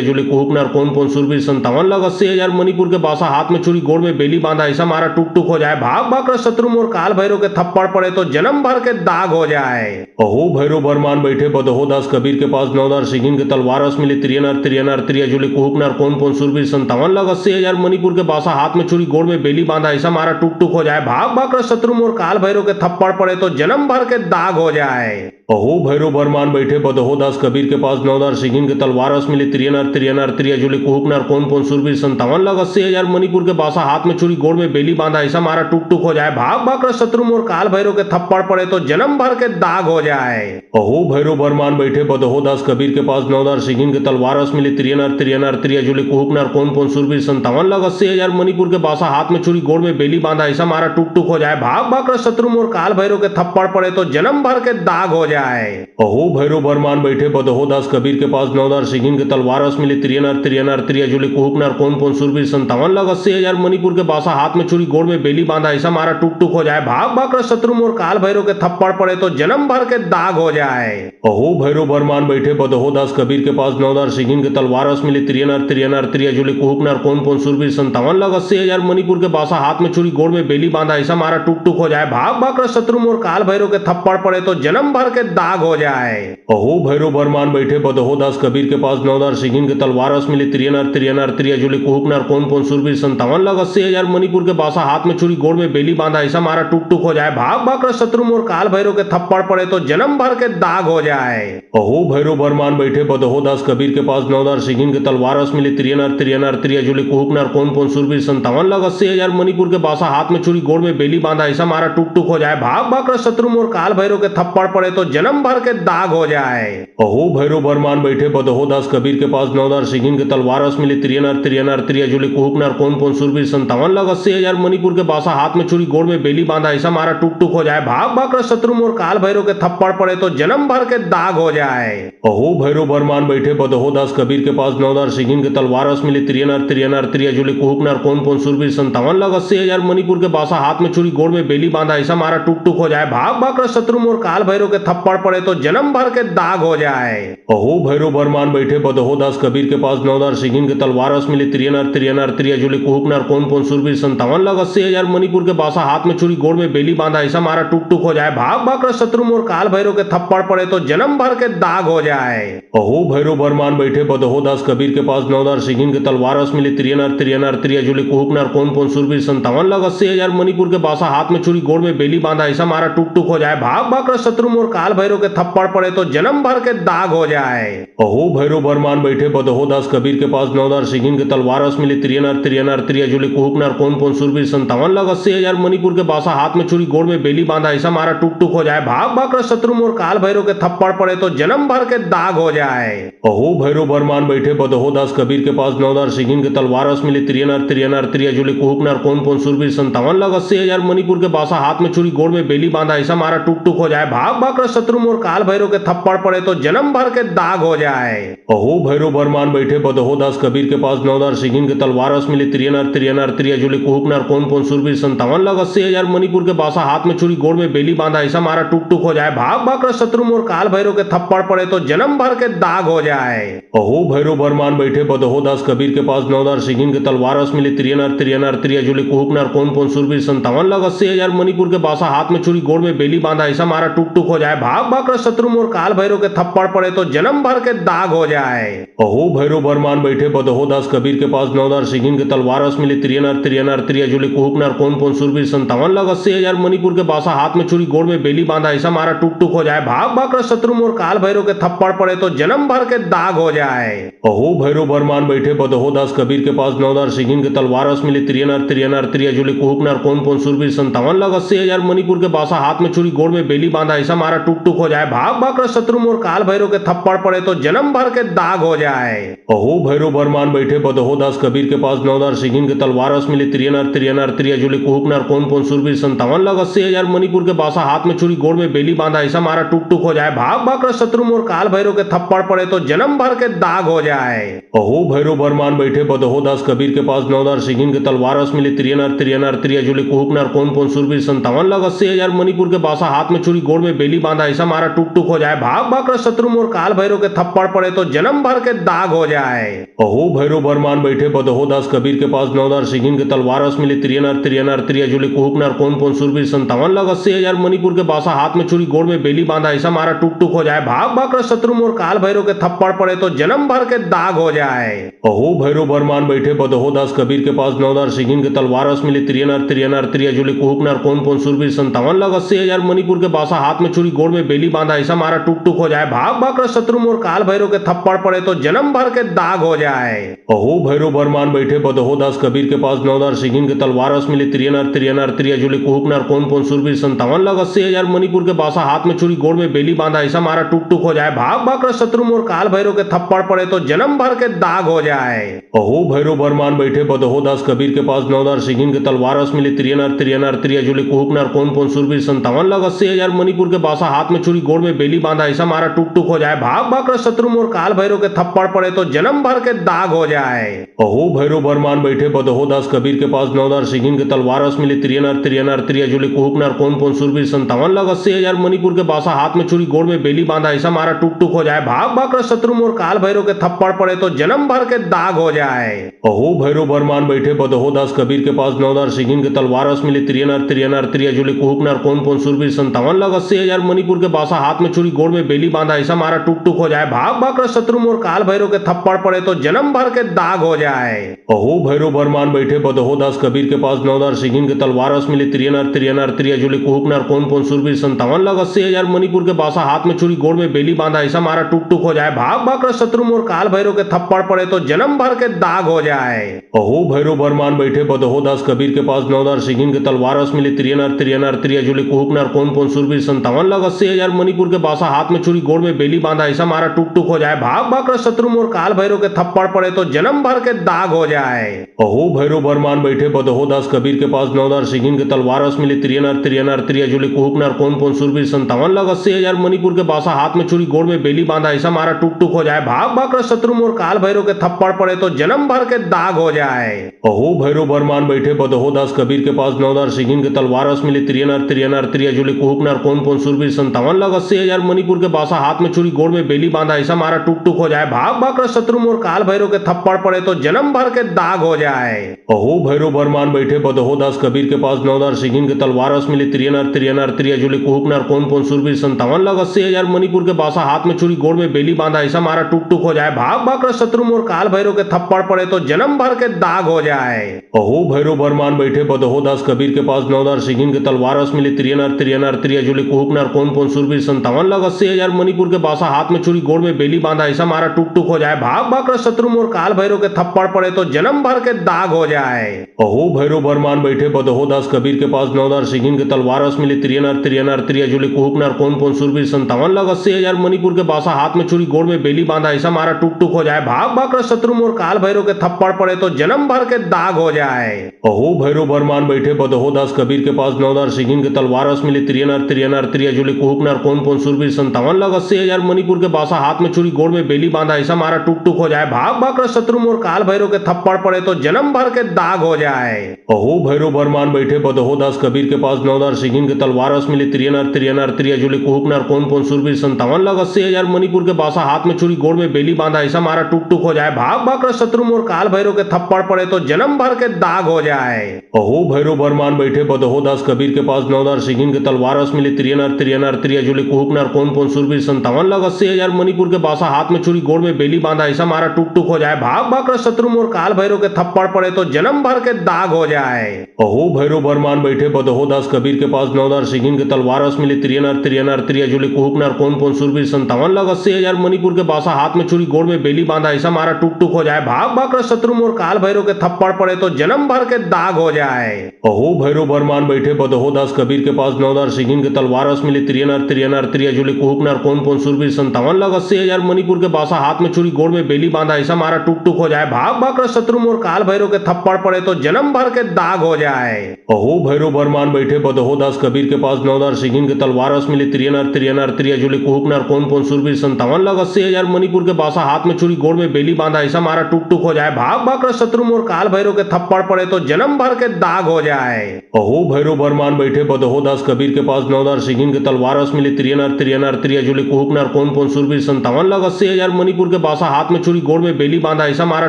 जुली कुहुक नर कौन कौन सूरवीर 57 लग 80,000 मणिपुर के बासा हाथ में छुरी गोड़ में बेली बांधा ऐसा मारा टुक टुक हो जाए भाग भाग कर शत्रु मोर काल भैरव के थप्पड़ पड़े तो जन्म भर के दाग हो जाए। अहो भैरव बरमान बैठे बदहो दास कबीर के पास 9 सिंगिन के तलवार रस मिली त्रियनर त्रियनर त्रिया जुली कुहुक नर कौन कौन सूरवीर 57 लग 80,000 मणिपुर के बासा हाथ में छुरी गोड़ में बेली बांधा ऐसा मारा टुक टुक हो जाए भाग भाग कर शत्रु मोर काल भैरव के थप्पड़ पड़े तो जन्म भर के दाग हो जाए। अहो भैरव बरमान बैठे बदहो दास कबीर के पास 9 सिंगिन के तलवार रस मिली त्रियनर त्रियनर त्रिया जुली कुहुक नर कौन कौन सूरवीर 57 लग 80,000 मणिपुर के बासा हाथ में छुरी गोड़ में बेली बांधा ऐसा मारा टुक टुक हो जाए भाग भाग कर शत्रु मोर काल भैरव के थप्पड़ पड़े तो जन्म भर के दाग हो जाए। अहो भैरव बरमान बैठे बदहो दास कबीर के पास 9 सिंगिन के तलवार रस मिली त्रियनर त्रियनर त्रिया जुली कुहुक नर कौन कौन सूरवीर 57 लग 80,000 मणिपुर के बासा हाथ में छुरी गोड़ में बेली बांधा ऐसा मारा टुक टुक हो जाए भाग भाग कर शत्रु मोर काल भैरव के थप्पड़ पड़े तो जन्म भर के दाग हो जाए। अहो भैरव बरमान बैठे बदहो दास कबीर के पास 9 सिंगिन के तलवार रस मिली त्रियनर त्रियनर त्रिया जुली कुहुक नर कौन कौन सूरवीर 57 लग 80,000 मणिपुर के बासा हाथ में छुरी गोड़ में बेली बांधा ऐसा मारा टुक टुक हो जाए भाग भाग कर शत्रु मोर काल भैरव के थप्पड़ पड़े तो जन्म भर के दाग हो जाए। अहो भैरव बरमान बैठे बदहो दास कबीर के पास 9 सिंगिन के तलवार रस मिली त्रियनर त्रियनर त्रिया जुली कुहुक नर कौन कौन सूरवीर 57 लग 80,000 मणिपुर के बासा हाथ में छुरी गोड़ में बेली बांधा ऐसा मारा टुक टुक हो जाए भाग भाग कर शत्रु मोर काल भैरव के थप्पड़ पड़े तो जन्म भर के दाग हो जाए। अहो भैरव बरमान बैठे बदहो दास कबीर के पास 9 सिंगिन के तलवार रस मिली त्रियनर त्रियनर त्रिया जुली कुहुक नर कौन कौन सूरवीर 57 लग 80,000 मणिपुर के बासा हाथ में छुरी गोड़ में बेली बांधा ऐसा मारा टुक टुक हो जाए भाग भाग कर शत्रु मोर काल भैरव के थप्पड़ पड़े तो जन्म भर के दाग हो जाए। अहो भैरव बरमान बैठे बदहो दास कबीर के पास 9 सिंगिन के तलवार रस मिली त्रियनर त्रियनर त्रिया जुली कुहुक नर कौन कौन सूरवीर 57 लग 80,000 मणिपुर के बासा हाथ में छुरी गोड़ में बेली बांधा ऐसा मारा टुक टुक हो जाए भाग भाग कर शत्रु मोर काल भैरव के थप्पड़ पड़े तो जन्म भर के दाग हो जाए। अहो भैरव बरमान बैठे बदहो दास कबीर के पास 9 सिंगिन के तलवार रस मिली त्रियनर त्रियनर त्रिया जुली कुहुक नर कौन कौन सूरवीर 57 लग 80,000 मणिपुर के बासा हाथ में छुरी गोड़ में बेली बांधा ऐसा मारा टुक टुक हो जाए भाग भाग कर शत्रु मोर काल भैरव के थप्पड़ पड़े तो जन्म भर के दाग हो जाए। अहो भैरव बरमान बैठे बदहो दास कबीर के पास 9 सिंगिन के तलवार रस मिली त्रियनर त्रियनर त्रिया जुली कुहुक नर कौन कौन सूरवीर 57 लग 80,000 मणिपुर के बासा हाथ में छुरी गोड़ में बेली बांधा ऐसा मारा टुक टुक हो जाए भाग भाग कर शत्रु मोर काल भैरव के थप्पड़ पड़े तो जन्म भर के दाग हो जाए। अहो भैरव बरमान बैठे बदहो दास कबीर के पास 9 सिंगिन के तलवार रस मिली त्रियनर त्रियनर त्रिया जुली कुहुक नर कौन कौन सूरवीर 57 लग 80,000 मणिपुर के बासा हाथ में छुरी गोड़ में बेली बांधा ऐसा मारा टुक टुक हो जाए भाग भाग कर शत्रु मोर काल भैरव के थप्पड़ पड़े तो जन्म भर के दाग हो जाए। अहो भैरव बरमान बैठे बदहो दास कबीर के पास 9 सिंगिन के तलवार रस मिली त्रियनर त्रियनर त्रिया जुली कुहुक नर कौन कौन सूरवीर 57 लग 80,000 मणिपुर के बासा हाथ में छुरी गोड़ में बेली बांधा ऐसा मारा टुक टुक हो जाए भाग भाग कर शत्रु मोर काल भैरव के थप्पड़ पड़े तो जन्म भर के दाग हो जाए। अहो भैरव बरमान बैठे बदहो दास कबीर के पास 9 सिंगिन के तलवार रस मिली त्रियनर त्रियनर त्रिया जुली कुहुक नर कौन कौन सूरवीर 57 लग 80,000 मणिपुर के बासा हाथ में छुरी गोड़ में बेली बांधा ऐसा मारा टुक टुक हो जाए भाग भाग कर शत्रु मोर काल भैरव के थप्पड़ पड़े तो जन्म भर के दाग हो जाए। अहो भैरव बरमान बैठे बदहो दास कबीर के पास 9 सिंगिन के तलवार रस मिली त्रियनर त्रियनर त्रिया जुली कुहुक नर कौन कौन सूरवीर 57 लग 80,000 मणिपुर के बासा हाथ में छुरी गोड़ में बेली बांधा ऐसा मारा टुक टुक हो जाए भाग भाग कर शत्रु मोर काल भैरव के थप्पड़ पड़े तो जन्म भर के दाग हो जाए। अहो भैरव बरमान बैठे बदहो दास कबीर के पास 9 सिंगिन के तलवार रस मिली त्रियनर त्रियनर त्रिया जुली कुहुक नर कौन कौन सूरवीर 57 लग 80,000 मणिपुर के बासा हाथ में छुरी गोड़ में बेली बांधा ऐसा मारा टुक टुक हो जाए भाग भाग कर शत्रु मोर काल भैरव के थप्पड़ पड़े तो जन्म भर के दाग हो जाए। अहो भैरव बरमान बैठे बदहो दास कबीर के पास 9 सिंगिन के तलवार रस मिली त्रियनर त्रियनर त्रिया जुली कुहुक नर कौन कौन सूरवीर 57 लग 80,000 मणिपुर के बासा हाथ में छुरी गोड़ में बेली बांधा ऐसा मारा टुक टुक हो जाए भाग भाग कर शत्रु मोर काल भैरव के थप्पड़ पड़े तो जन्म भर के दाग हो जाए। अहो भैरव बरमान बैठे बदहो दास कबीर के पास 9,000 सिंगिन के तलवार रस मिली त्रियनर त्रियनर त्रिया जुली कुहुक नर कौन सुरवीर 57 लग 80,000 मणिपुर के बासा हाथ में छुरी गोड़ में बेली बांधा ऐसा मारा टुक टुक हो जाए। भाग भाग कर शत्रु मोर काल भैरव के थप्पड़ पड़े तो जन्म भर के दाग हो जाए। अहो भैरव बरमान बैठे बदहो दास कबीर के पास 9,000 सिंगिन के तलवार रस मिली त्रियनर त्रियनर त्रिया जुली कुहुक नर कौन सुरवीर 57 लग 80,000 मणिपुर के बासा हाथ में छुरी गोड़ में बेली बांधा ऐसा मारा टुक टुक हो जाए। भाग भाग कर शत्रु मोर काल भैरव के थप्पड़ पड़े तो जन्म भर के दाग हो जाए। अहो भैरव बरमान बैठे बदहो दास कबीर के पास 9,000 सिंगिन के तलवार रस मिली त्रियनर त्रियनर त्रिया जुली कुहुक नर कौन सुरवीर 57 लग 80,000 मणिपुर के बासा हाथ में छुरी गोड़ में बेली बांधा ऐसा मारा टुक टुक हो जाए। भाग भाग कर शत्रु मोर काल भैरव के थप्पड़ पड़े तो जन्म भर के दाग हो जाए। अहो भैरव बरमान बैठे बदहो दास कबीर के पास 9,000 सिंगिन के तलवार रस मिली त्रियनर त्रियनर त्रिया जुली कुहुक नर कौन सुरवीर 57 लग 80,000 मणिपुर के बासा हाथ में छुरी गोड़ में बेली बांधा ऐसा मारा टुक टुक हो जाए। भाग भाग कर शत्रु मोर काल भैरव के थप्पड़ पड़े तो जन्म भर के दाग हो जाए। अहो भैरव बरमान बैठे बदहो दास कबीर के पास 9,000 सिंगिन के तलवार रस मिली त्रियनर त्रियनर त्रिया जुली कुहुक नर कौन सुरवीर 57 लग 80,000 मणिपुर के बासा हाथ में छुरी गोड़ में बेली बांधा ऐसा मारा टुक टुक हो जाए। भाग भाग कर शत्रु मोर काल भैरव के थप्पड़ पड़े तो जन्म भर के दाग हो जाए। अहो भैरव बरमान बैठे बदहो दास कबीर के पास 9,000 सिंगिन के तलवार रस मिली त्रियनर त्रियनर त्रिया जुली कुहुक नर कौन सुरवीर 57 लग 80,000 मणिपुर के बासा हाथ में छुरी गोड़ में बेली बांधा ऐसा मारा टुक टुक हो जाए। भाग भाग कर शत्रु मोर काल भैरव के थप्पड़ पड़े तो जन्म भर के दाग हो जाए। अहो भैरव बरमान बैठे बदहो दास कबीर के पास 9,000 सिंगिन के तलवार रस मिली त्रियनर त्रियनर त्रिया जुली कुहुक नर कौन सुरवीर 57 लग 80,000 मणिपुर के बासा हाथ में छुरी गोड़ में बेली बांधा ऐसा मारा टुक टुक हो जाए। भाग भाग कर शत्रु मोर काल भैरव के थप्पड़ पड़े तो जन्म भर के दाग हो जाए। अहो भैरव बरमान बैठे बदहो दास कबीर के पास 9,000 सिंगिन के तलवार रस मिली त्रियनर त्रियनर त्रिया जुली कुहुक नर कौन सुरवीर 57 लग 80,000 मणिपुर के बासा हाथ में छुरी गोड़ में बेली बांधा ऐसा मारा टुक टुक हो जाए। भाग भाग कर शत्रु मोर काल भैरव के थप्पड़ पड़े तो जन्म भर के दाग हो जाए। अहो भैरव बरमान बैठे बदहो दास कबीर के पास 9,000 सिंगिन के तलवार रस मिली त्रियनर त्रियनर त्रिया जुली कुहुक नर कौन सुरवीर 57 लग 80,000 मणिपुर के बासा हाथ में छुरी गोड़ में बेली बांधा ऐसा मारा टुक टुक हो जाए। भाग भाग कर शत्रु मोर काल भैरव के थप्पड़ पड़े तो जन्म भर के दाग हो जाए। अहो भैरव बरमान बैठे बदहो दास कबीर के पास 9,000 सिंगिन के तलवार रस मिली त्रियनर त्रियनर त्रिया जुली कुहुक नर कौन सुरवीर 57 लग 80,000 मणिपुर के बासा हाथ में छुरी गोड़ में बेली बांधा ऐसा मारा टुक टुक हो जाए। भाग भाग कर शत्रु मोर काल भैरव के थप्पड़ पड़े तो जन्म भर के दाग हो जाए। अहो भैरव बरमान बैठे बदहो दास कबीर के पास 9,000 सिंगिन के तलवार रस मिली त्रियनर त्रियनर त्रिया जुली कुहुक नर कौन सुरवीर 57 लग 80,000 मणिपुर के बासा हाथ में छुरी गोड़ में बेली बांधा ऐसा मारा टुक टुक हो जाए। भाग भाग कर शत्रु मोर काल भैरव के थप्पड़ पड़े तो जन्म भर के दाग हो जाए। अहो भैरव बरमान बैठे बदहो दास कबीर के पास 9,000 सिंगिन के तलवार रस मिली त्रियनर त्रियनर त्रिया जुली कुहुक नर कौन सुरवीर 57 लग 80,000 मणिपुर के बासा हाथ में छुरी गोड़ में बेली बांधा ऐसा मारा टुक टुक हो जाए। भाग भाग कर शत्रु मोर काल भैरव के थप्पड़ पड़े तो जन्म भर के दाग हो जाए। अहो भैरव बरमान बैठे बदहो दास कबीर के पास 9,000 सिंगिन के तलवार रस मिली त्रियनर त्रियनर त्रिया जुली कुहुक नर कौन सुरवीर 57 लग 80,000 मणिपुर के बासा हाथ में छुरी गोड़ में बेली बांधा ऐसा मारा टुक टुक हो जाए। भाग भाग कर शत्रु मोर काल भैरव के थप्पड़ पड़े तो जन्म भर के दाग हो जाए। अहो भैरव बरमान बैठे बदहो दास कबीर के पास 9,000 सिंगिन के तलवार रस मिली त्रियनर त्रियनर त्रिया जुली कुहुक नर कौन सुरवीर 57 लग 80,000 मणिपुर के बासा हाथ में छुरी गोड़ में बेली बांधा ऐसा मारा टुक टुक हो जाए। भाग भाग कर शत्रु मोर काल भैरव के थप्पड़ पड़े तो जन्म भर के दाग हो जाए। अहो भैरव बरमान बैठे बदहो दास कबीर के पास 9,000 सिंगिन के तलवार रस मिली त्रियनर त्रियनर त्रिया जुली कुहुक नर कौन सुरवीर 57 लग 80,000 मणिपुर के बासा हाथ में छुरी गोड़ में बेली बांधा ऐसा मारा टुक टुक हो जाए। भाग भाग कर शत्रु मोर काल भैरव के थप्पड़ पड़े तो जन्म भर के दाग हो जाए। अहो भैरव बरमान बैठे बदहो दास कबीर के पास 9,000 सिंगिन के तलवार रस मिली त्रियनर त्रियनर त्रिया जुली कुहुक नर कौन सुरवीर 57 लग 80,000 मणिपुर के बासा हाथ में छुरी गोड़ में बेली बांधा ऐसा मारा टुक टुक हो जाए। भाग भाग कर शत्रु मोर काल भैरव के थप्पड़ पड़े तो जन्म भर के दाग हो जाए। अहो भैरव बरमान बैठे बदहो दास कबीर के पास 9,000 सिंगिन के तलवार रस मिली त्रियनर त्रियनर त्रिया जुली कुहुक नर कौन सुरवीर 57 लग 80,000 मणिपुर के बासा हाथ में छुरी गोड़ में बेली बांधा ऐसा मारा टुक टुक हो जाए। भाग भाग कर शत्रु मोर काल भैरव के थप्पड़ पड़े तो जन्म भर के दाग हो जाए। अहो भैरव बरमान बैठे बदहो दास कबीर के पास 9,000 सिंगिन के तलवार रस मिली त्रियनर त्रियनर त्रिया जुली कुहुक नर कौन सुरवीर 57 लग 80,000 मणिपुर के बासा हाथ में छुरी गोड़ में बेली बांधा ऐसा मारा टुक टुक हो जाए। भाग भाग कर शत्रु मोर काल भैरव के थप्पड़ पड़े तो जन्म भर के दाग हो जाए। अहो भैरव बरमान बैठे बदहो दास कबीर के पास 9,000 सिंगिन के तलवार रस मिली त्रियनर त्रियनर त्रिया जुली कुहुक नर कौन सुरवीर 57 लग 80,000 मणिपुर के बासा हाथ में छुरी गोड़ में बेली बांधा ऐसा मारा टुक टुक हो जाए। भाग भाग कर शत्रु मोर काल भैरव के थप्पड़ पड़े तो जन्म भर के दाग हो जाए। अहो भैरव बरमान बैठे बदहो दास कबीर के पास 9,000 सिंगिन के तलवार रस मिली त्रियनर त्रियनर त्रिया जुली कुहुक नर कौन कौन सुरवीर 57 लग 80,000 मणिपुर के बासा हाथ में छुरी गोड़ में बेली बांधा ऐसा मारा टुक टुक हो जाए भाग भाग कर शत्रु मोर काल भैरव के थप्पड़ पड़े तो जन्म भर के दाग हो जाए। अहो भैरव बरमान बैठे बदहो दास कबीर के पास 9 सिंगिन के तलवार रस मिली त्रियनर त्रिया जुली कुहुक नर कौन कौन सुरवीर 57 लग 80,000 मणिपुर के बासा हाथ में छुरी गोड़ में बेली बांधा ऐसा मारा टुक टुक हो जाए भाग भाग कर शत्रु मोर काल भैरव के थप्पड़ पड़े तो जन्म भर के दाग हो जाए। अहो भैरव बरमान बैठे बदहो दास कबीर के पास 9 सिंगिन के तलवार रस मिली त्रियनर त्रिया जुली कुहुक नर कौन कौन सुरवीर 57 लग 80,000 मणिपुर के बासा हाथ में छुरी गोड़ में बेली बांधा ऐसा मारा टुक टुक हो जाए भाग भाग कर शत्रु मोर काल भैरव के थप्पड़ पड़े तो जन्म भर के दाग हो जाए। अहो भैरव बरमान बैठे बदहो दास कबीर के पास 9 सिंगिन के तलवार रस मिली त्रियनर त्रिया जुली कुहुक नर कौन कौन सुरवीर 57 लग 80,000 मणिपुर के बासा हाथ में छुरी गोड़ में बेली बांधा ऐसा मारा टुक टुक हो जाए भाग भाग कर शत्रु मोर काल भैरव के थप्पड़ पड़े तो जन्म भर के दाग हो जाए। अहो भैरव बरमान बैठे बदहो दास कबीर के पास 9 सिंगिन के तलवार रस मिली त्रियनर त्रिया जुली कुहुक नर कौन कौन सुरवीर 57 लग 80,000 मणिपुर के बासा हाथ में छुरी गोड़ में बेली बांधा ऐसा मारा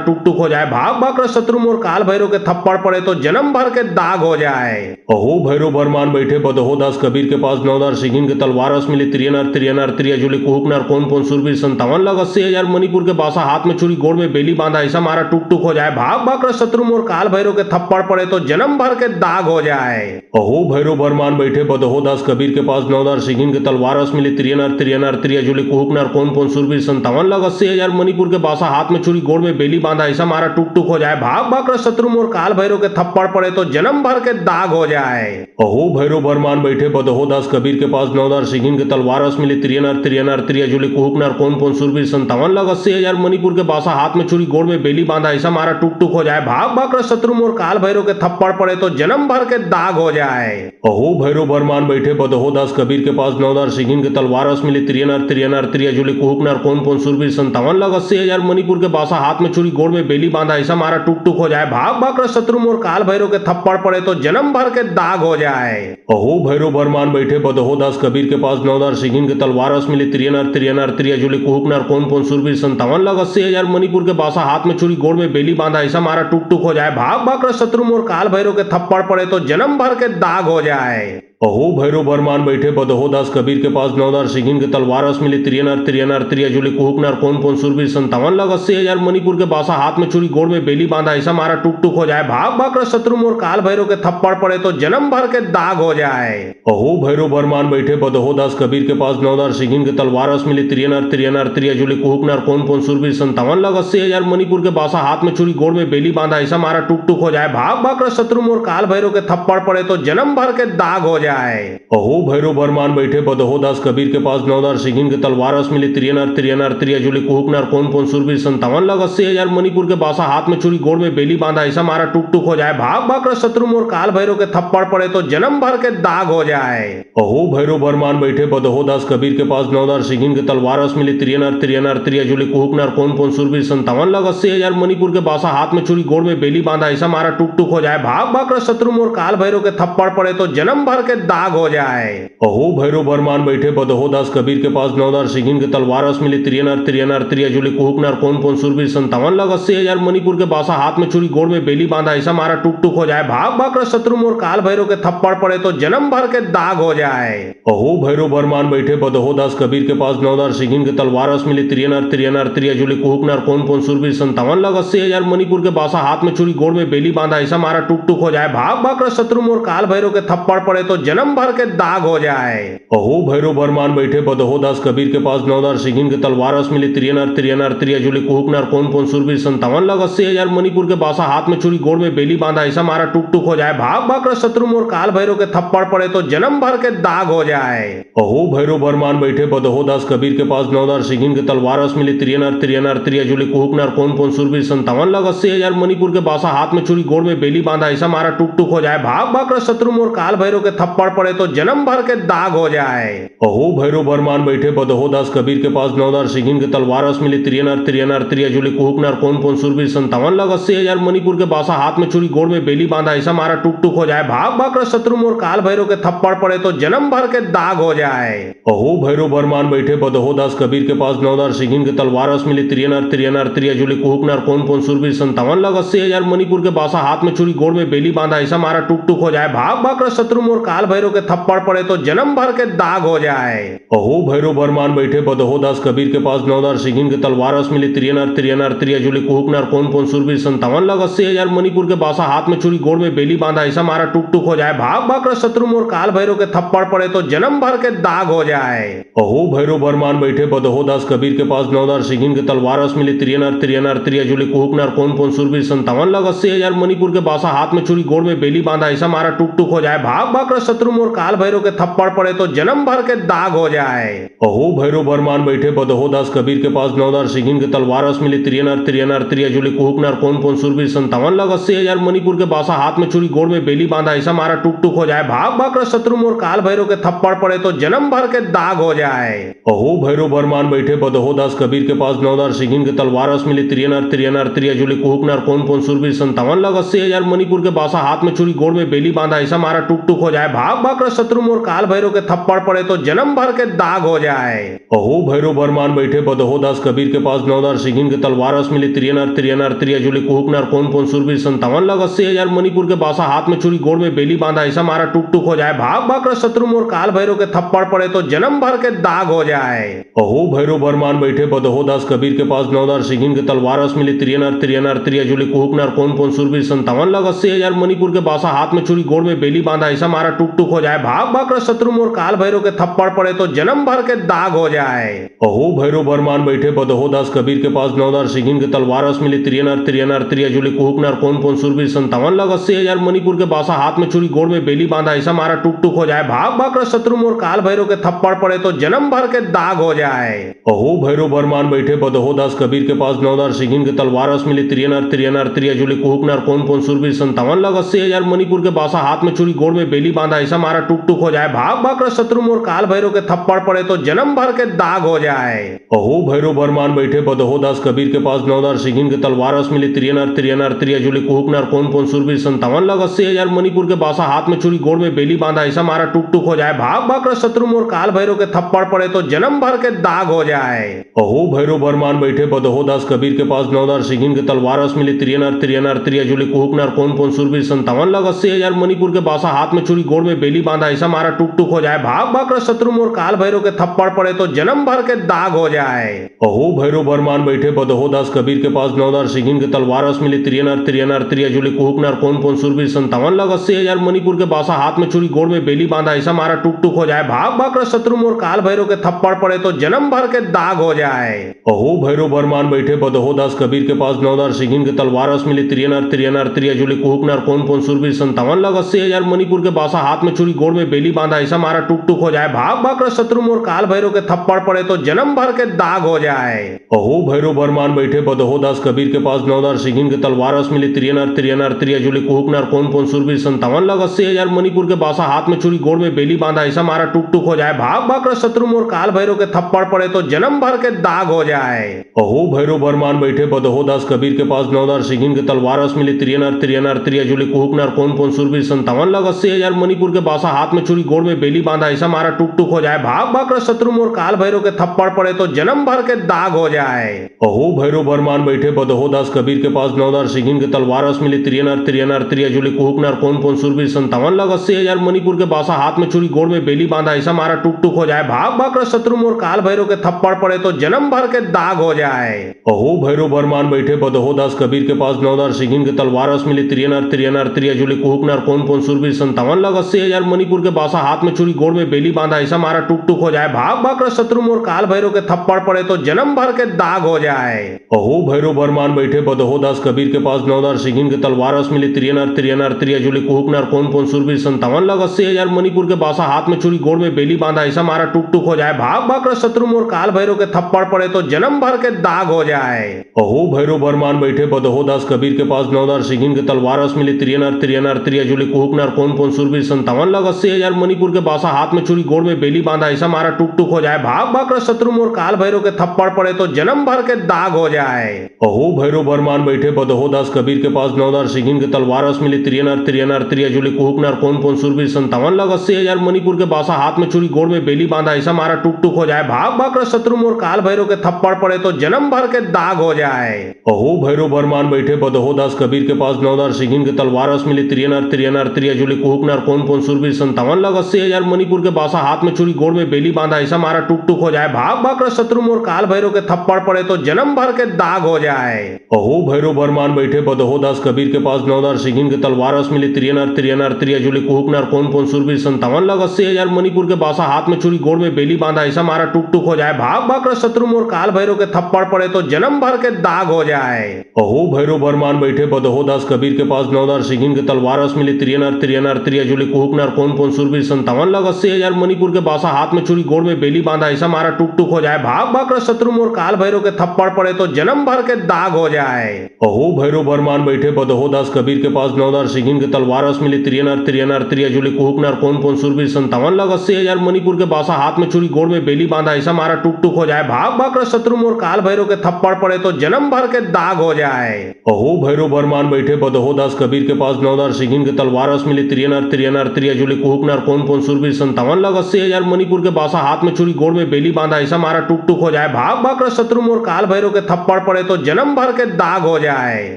टुक टुक हो जाए भाग भाग कर शत्रु मोर काल भैरव के थप्पड़ पड़े तो जन्म भर के दाग हो जाए। अहो भैरव बरमान बैठे बदहो दास कबीर के पास 9 सिंगिन के तलवार रस मिली त्रियनर त्रिया जुली कुहुक नर कौन कौन सुरवीर 57 लग 80,000 मणिपुर के बासा हाथ में छुरी गोड़ में बेली बांधा ऐसा मारा टुक टुक हो जाए भाग भाग कर शत्रु मोर काल भैरव के थप्पड़ पड़े तो जन्म भर के दाग हो जाए। अहो भैरव बरमान बैठे बदहो दास कबीर के पास 9 सिंगिन के तलवार रस मिली त्रियनर त्रिया जुली कुहुक नर कौन कौन सुरवीर 57 लग 80,000 मणिपुर के बासा हाथ में छुरी गोड़ में बेली बांधा ऐसा मारा टुक टुक हो जाए भाग भाग कर शत्रु मोर काल भैरव के थप्पड़ पड़े तो जन्म भर के दाग हो जाए। अहो भैरव बरमान बैठे बदहो दास कबीर के पास 9 सिंगिन के तलवार रस मिली त्रियनर त्रिया जुली कुहुक नर कौन कौन सुरवीर 57 लग 80,000 मणिपुर के बासा हाथ में छुरी गोड़ में बेली बांधा ऐसा मारा टुक टुक हो जाए भाग भाग कर शत्रु मोर काल भैरव के थप्पड़ पड़े तो जन्म भर के दाग हो जाए। अहो भैरव बरमान बैठे बदहो दास कबीर के पास 9 सिंगिन के तलवार रस मिली त्रियनर त्रिया जुली कुहुक नर कौन कौन सुरवीर 57 लग 80,000 मणिपुर के बासा हाथ में छुरी गोड़ में बेली बांधा ऐसा मारा टुक टुक हो जाए भाग भाग कर शत्रु मोर काल भैरव के थप्पड़ पड़े तो जन्म भर के दाग हो जाए। अहो भैरव बरमान बैठे बदहो दास कबीर के पास 9 सिंगिन के तलवार रस मिली त्रियनर त्रिया जुली कुहुक नर कौन कौन सुरवीर 57 लग 80,000 मणिपुर के बासा हाथ में छुरी गोड़ में बेली बांधा ऐसा मारा टुक टुक हो जाए भाग भाग कर शत्रु मोर काल भैरव के थप्पड़ पड़े तो जन्म भर के दाग हो जाए। अहो भैरव बरमान बैठे बदहो दास कबीर के पास 9 सिंगिन के तलवार रस मिली त्रियनर त्रिया जुली कुहुक नर कौन कौन सुरवीर 57 लग 80,000 मणिपुर के बासा हाथ में छुरी गोड़ में बेली बांधा ऐसा मारा टुक टुक हो जाए भाग भाग कर शत्रु मोर काल भैरव के थप्पड़ पड़े तो जन्म भर के दाग हो जाए। अहो भैरव बरमान बैठे बदहो दास कबीर के पास 9 सिंगिन के तलवार रस मिली त्रियनर त्रिया जुली कुहुक नर कौन कौन सुरवीर 57 लग 80,000 मणिपुर के बासा हाथ में छुरी गोड़ में बेली बांधा ऐसा मारा टुक टुक हो जाए भाग भाग कर शत्रु मोर काल भैरव के थप्पड़ पड़े तो जन्म भर के दाग हो जाए। अहो भैरव बरमान बैठे बदहो दास कबीर के पास 9 सिंगिन के तलवार रस मिली त्रियनर त्रिया जुली कुहुक नर कौन कौन सुरवीर 57 लग 80,000 मणिपुर के बासा हाथ में छुरी गोड़ में बेली बांधा ऐसा मारा टुक टुक हो जाए भाग भाग कर शत्रु मोर काल भैरव के थप्पड़ पड़े तो जन्म भर के दाग हो जाए। अहो भैरव बरमान बैठे बदहो दास कबीर के पास 9 सिंगिन के तलवार रस मिली त्रियनर त्रिया जुली कुहुक नर कौन कौन सुरवीर 57 लग 80,000 मणिपुर के बासा हाथ में छुरी गोड़ में बेली बांधा ऐसा मारा टुक टुक हो जाए भाग भाग कर शत्रु मोर काल भैरव के थप्पड़ पड़े तो जन्म भर के दाग हो जाए। अहो भैरव बरमान बैठे बदहो दास कबीर के पास 9 सिंगिन के तलवार रस मिली त्रियनर त्रिया जुली कुहुक नर कौन कौन सुरवीर 57 लग 80,000 मणिपुर के बासा हाथ में छुरी गोड़ में बेली बांधा ऐसा मारा टुक टुक हो जाए भाग भाग कर शत्रु मोर काल भैरव के थप्पड़ पड़े तो जन्म भर के दाग हो जाए। अहो भैरव बरमान बैठे बदहो दास कबीर के पास 9 सिंगिन के तलवार रस मिली त्रियनर त्रिया जुली कुहुक नर कौन कौन सुरवीर 57 लग 80,000 मणिपुर के बासा हाथ में छुरी गोड़ में बेली बांधा ऐसा मारा टुक टुक हो जाए भाग भाग कर शत्रु मोर काल भैरव के थप्पड़ पड़े तो जन्म भर के दाग हो जाए। अहो भैरव बरमान बैठे बदहो दास कबीर के पास 9 सिंगिन के तलवार रस मिली त्रियनर त्रिया जुली कुहुक नर कौन कौन सुरवीर 57 लग 80,000 मणिपुर के बासा हाथ में छुरी गोड़ में बेली बांधा ऐसा मारा टुक टुक हो जाए भाग भाग कर शत्रु मोर काल भैरव के थप्पड़ पड़े तो जन्म भर के दाग हो जाए। अहो भैरव बरमान बैठे बदहो दास कबीर के पास 9 सिंगिन के तलवार रस मिली त्रियनर त्रिया जुली कुहुक नर कौन कौन सुरवीर 57 लग 80,000 मणिपुर के बासा हाथ में छुरी गोड़ में बेली बांधा ऐसा मारा टुक टुक हो जाए भाग भाग कर शत्रु मोर काल भैरव के थप्पड़ पड़े तो जन्म भर के दाग हो जाए। अहो भैरव बरमान बैठे बदहो दास कबीर के पास 9 सिंगिन के तलवार रस मिली त्रियनर त्रिया जुली कुहुक नर कौन कौन सुरवीर 57 लग 80,000 मणिपुर के बासा हाथ में छुरी गोड़ में बेली बांधा ऐसा मारा टुक टुक हो जाए भाग भाग कर शत्रु मोर काल भैरव के थप्पड़ पड़े तो जन्म भर के दाग हो जाए। अहो भैरव बरमान बैठे बदहो दास कबीर के पास 9 सिंगिन के तलवार रस मिली त्रियनर त्रिया जुली कुहुक नर कौन कौन सुरवीर 57 लग 80,000 मणिपुर के बासा हाथ में छुरी गोड़ में बेली बांधा ऐसा मारा टुक टुक हो जाए भाग भाग कर शत्रु मोर काल काल भैरव के थप्पड़ पड़े तो जन्म भर के दाग हो जाए। अहो भैरव बरमान बैठे बदहो दास कबीर के पास 9,000 सिंगिन के तलवार अस मिली त्रियनर त्रियनर त्रियजुली कुहुकनर कौन सूरवीर 57 लाख 80,000 मणिपुर के बासा हाथ में छुरी गोड़ में बेली बांधा ऐसा मारा टुक टुक हो जाए। भाग भाग कर शत्रु मोर काल भैरव के थप्पड़ पड़े तो जन्म भर के दाग हो जाए। अहो भैरव बरमान बैठे बदहो दास कबीर के पास 9,000 सिंगिन के तलवार अस मिली त्रियनर त्रियनर त्रियजुली कुहुकनर कौन सूरवीर 57 लाख 80,000 मणिपुर के बासा हाथ में छुरी गोड़ में बेली बांधा ऐसा मारा टुक टुक हो जाए। भाग भाग कर शत्रु मोर काल भैरव के थप्पड़ पड़े तो जन्म भर के दाग हो जाए। अहो भैरव बरमान बैठे बदहो दास कबीर के पास 9,000 सिंगिन के तलवार अस मिली त्रियनर त्रियनर त्रियजुली कुहुकनर कौन सूरवीर 57 लाख 80,000 मणिपुर के बासा हाथ में छुरी गोड़ में बेली बांधा ऐसा मारा टुक टुक हो जाए। भाग भाग कर शत्रु मोर काल भैरव के थप्पड़ पड़े तो जन्म भर के दाग हो जाए। अहो भैरव बरमान बैठे बदहो दास कबीर के पास 9,000 सिंगिन के तलवार अस मिली त्रियनर त्रियनर त्रियजुली कुहुकनर कौन सूरवीर 57 लाख 80,000 मणिपुर के बासा हाथ में छुरी गोड़ में बेली बांधा ऐसा मारा टुक टुक हो जाए। भाग भाग कर शत्रु मोर काल भैरव के थप्पड़ पड़े तो जन्म भर के दाग हो जाए। अहो भैरव बरमान बैठे बदहो दास कबीर के पास 9,000 सिंगिन के तलवार अस मिली त्रियनर त्रियनर त्रियजुली कुहुकनर कौन सूरवीर 57 लाख 80,000 मणिपुर के बासा हाथ में छुरी गोड़ में बेली बांधा ऐसा मारा टुक टुक हो जाए। भाग भाग कर शत्रु मोर काल भैरव के थप्पड़ पड़े तो जन्म भर के दाग हो जाए। अहो भैरव बरमान बैठे बदहो दास कबीर के पास 9,000 सिंगिन के तलवार अस मिली त्रियनर त्रियनर त्रियजुली कुहुकनर कौन सूरवीर 57 लाख 80,000 मणिपुर के बासा हाथ में छुरी गोड़ में बेली बांधा ऐसा मारा टुक टुक हो जाए। भाग भाग कर शत्रु मोर काल भैरव के थप्पड़ पड़े तो जन्म भर के दाग हो जाए। अहो भैरव बरमान बैठे बदहो दास कबीर के पास 9,000 सिंगिन के तलवार अस मिली त्रियनर त्रियनर त्रियजुली कुहुकनर कौन सूरवीर 57 लाख 80,000 मणिपुर के बासा हाथ में छुरी गोड़ में बेली बांधा ऐसा मारा टुक टुक हो जाए। भाग भाग कर शत्रु मोर काल भैरव के थप्पड़ पड़े तो जन्म भर के दाग हो जाए। अहो भैरव बरमान बैठे बदहो दास कबीर के पास 9,000 सिंगिन के तलवार अस मिली त्रियनर त्रियनर त्रियजुली कुहुकनर कौन सूरवीर 57 लाख 80,000 मणिपुर के बासा हाथ में छुरी गोड़ में बेली बांधा ऐसा मारा टुक टुक हो जाए। भाग भाग कर शत्रु मोर काल भैरव के थप्पड़ पड़े तो जन्म भर के दाग हो जाए। अहो भैरव बरमान बैठे बदहो दास कबीर के पास 9,000 सिंगिन के तलवार अस मिली त्रियनर त्रियनर त्रियजुली कुहुकनर कौन सूरवीर 57 लाख 80,000 मणिपुर के बासा हाथ में छुरी गोड़ में बेली बांधा ऐसा मारा टुक टुक हो जाए। भाग भाग कर शत्रु मोर काल भैरव के थप्पड़ पड़े तो जन्म भर के दाग हो जाए। अहो भैरव बरमान बैठे बदहो दास कबीर के पास 9,000 सिंगिन के तलवार अस मिली त्रियनर त्रियनर त्रियजुली कुहुकनर कौन सूरवीर 57 लाख 80,000 मणिपुर के बासा हाथ में छुरी गोड़ में बेली बांधा ऐसा मारा टुक टुक हो जाए। भाग भाग कर शत्रु मोर काल भैरव के थप्पड़ पड़े तो जन्म भर के दाग हो जाए। अहो भैरव बरमान बैठे बदहो दास कबीर के पास 9,000 सिंगिन के तलवार अस मिली त्रियनर त्रियनर त्रियजुली कुहुकनर कौन सूरवीर 57 लाख 80,000 मणिपुर के बासा हाथ में छुरी गोड़ में बेली बांधा ऐसा मारा टुक टुक हो जाए। भाग भाग कर शत्रु मोर काल भैरव के थप्पड़ पड़े तो जन्म भर के दाग हो जाए। अहो भैरव बरमान बैठे बदहो दास कबीर के पास 9,000 सिंगिन के तलवार अस मिली त्रियनर त्रियनर त्रियजुली कुहुकनर कौन सूरवीर 57 लाख 80,000 मणिपुर के बासा हाथ में छुरी गोड़ में बेली बांधा ऐसा मारा टुक टुक हो जाए। भाग भाग कर शत्रु मोर काल भैरव के थप्पड़ पड़े तो जन्म भर के दाग हो जाए। अहो भैरव बरमान बैठे बदहो दास कबीर के पास 9,000 सिंगिन के तलवार अस मिली त्रियनर त्रियनर त्रियजुली कुहुकनर कौन सूरवीर 57 लाख 80,000 मणिपुर के बासा हाथ में छुरी गोड़ में बेली बांधा ऐसा मारा टुक टुक हो जाए। भाग भाग कर शत्रु मोर काल भैरव के थप्पड़ पड़े तो जन्म भर के दाग हो जाए। अहो भैरव बरमान बैठे बदहो दास कबीर के पास 9,000 सिंगिन के तलवार अस मिली त्रियनर त्रियनर त्रियजुली कुहुकनर कौन सूरवीर 57 लाख 80,000 मणिपुर के बासा हाथ में छुरी गोड़ में बेली बांधा ऐसा मारा टुक टुक हो जाए। भाग भाग कर शत्रु मोर काल भैरव के थप्पड़ पड़े तो जन्म भर के दाग हो जाए। अहो भैरव बरमान बैठे बदहो दास कबीर के पास 9,000 सिंगिन के तलवार अस मिली त्रियनर त्रियनर त्रियजुली कुहुकनर कौन सूरवीर 57 लाख 80,000 मणिपुर के बासा हाथ में छुरी गोड़ में बेली बांधा ऐसा मारा टुक टुक हो जाए। भाग भाग कर शत्रु मोर काल भैरव के थप्पड़ पड़े तो जन्म भर के दाग हो जाए। अहो भैरव बरमान बैठे बदहो दास कबीर के पास 9,000 सिंगिन के तलवार अस मिली त्रियनर त्रियनर त्रियजुली कुहुकनर कौन सूरवीर 57 लाख 80,000 मणिपुर के बासा हाथ में छुरी गोड़ में बेली बांधा ऐसा मारा टुक टुक हो जाए। भाग भाग कर शत्रु मोर काल भैरव के थप्पड़ पड़े तो जन्म भर के दाग हो जाए। अहो भैरव बरमान बैठे बदहो दास कबीर के पास 9,000 सिंगिन के तलवार अस मिली त्रियनर त्रियनर त्रियजुली कुहुकनर कौन सूरवीर 57 लाख 80,000 मणिपुर के बासा हाथ में छुरी गोड़ में बेली बांधा ऐसा मारा टुक टुक हो जाए। भाग भाग कर शत्रु मोर काल भैरव के थप्पड़ पड़े तो जन्म भर के दाग हो जाए। अहो भैरव बरमान बैठे बदहो दास कबीर के पास 9,000 सिंगिन के तलवार अस मिली त्रियनर त्रियनर त्रियजुली कुहुकनर कौन सूरवीर 57 लाख 80,000 मणिपुर के बासा हाथ में छुरी गोड़ में बेली बांधा ऐसा मारा टुक टुक हो जाए। भाग भाग कर शत्रु मोर काल भैरव के थप्पड़ पड़े तो जन्म भर के दाग हो जाए। अहो भैरव बरमान बैठे बदहो दास कबीर के पास 9,000 सिंगिन के तलवार अस मिली त्रियनर त्रियनर त्रियजुली कुहुकनर कौन सूरवीर 57 लाख 80,000 मणिपुर के बासा हाथ में छुरी गोड़ में बेली बांधा ऐसा मारा टुक टुक हो जाए। भाग भाग कर शत्रु मोर काल भैरव के थप्पड़ पड़े तो जन्म भर के दाग हो जाए। अहो भैरव बरमान बैठे बदहो दास कबीर के पास 9,000 सिंगिन के तलवार अस मिली त्रियनर त्रियनर त्रियजुली कुहुकनर कौन सूरबीर 57 लाख 80,000 मणिपुर के बासा हाथ में छुरी गोड़ में बेली बांधा ऐसा मारा टुक टुक हो जाए भाग भाग कर शत्रु मोर काल भैरव के थप्पड़ पड़े तो जन्म भर के दाग हो जाए। अहो भैरव बरमान बैठे बदहो दास कबीर के पास नौदार सिगिन के तलवार रस मिली त्रियनर त्रिया जुले कुहुकनर कौन सूरबीर 57 लाख 80,000 मणिपुर के बासा हाथ में छुरी गोड़ में बेली बांधा ऐसा मारा टुक टुक हो जाए भाग भाग कर शत्रु मोर काल भैरव के थप्पड़ पड़े तो जन्म भर के दाग हो जाए। अहो भैरव बरमान बैठे बदहो दास कबीर के पास नौदार सिगिन के तलवार रस मिली त्रियनर त्रिया जुले कुहुकनर कौन सूरबीर 57 लाख 80,000 मणिपुर के बासा हाथ में छुरी गोड़ में बेली बांधा ऐसा मारा टुक टुक हो जाए भाग भाग कर शत्रु मोर काल भैरव के थप्पड़ पड़े तो जन्म भर के दाग हो जाए। अहो भैरव बरमान बैठे बदहो दास कबीर के पास नौदार सिगिन के तलवार रस मिली त्रियनर त्रिया जुले कुहुकनर कौन सूरबीर 57 लाख 80,000 मणिपुर के बासा हाथ में छुरी गोड़ में बेली बांधा ऐसा मारा टुक टुक हो जाए भाग भाग कर शत्रु मोर काल भैरव के थप्पड़ पड़े तो जन्म भर के दाग हो जाए। अहो भैरव बरमान बैठे बदहो दास कबीर के पास नौदार सिगिन के तलवार रस मिली त्रियनर त्रिया जुले कुहुकनर कौन सूरबीर 57 लाख 80,000 मणिपुर के बासा हाथ में छुरी गोड़ में बेली बांधा ऐसा मारा टुक टुक हो जाए भाग भाग कर शत्रु मोर काल भैरव के थप्पड़ पड़े तो जन्म भर के दाग हो जाए।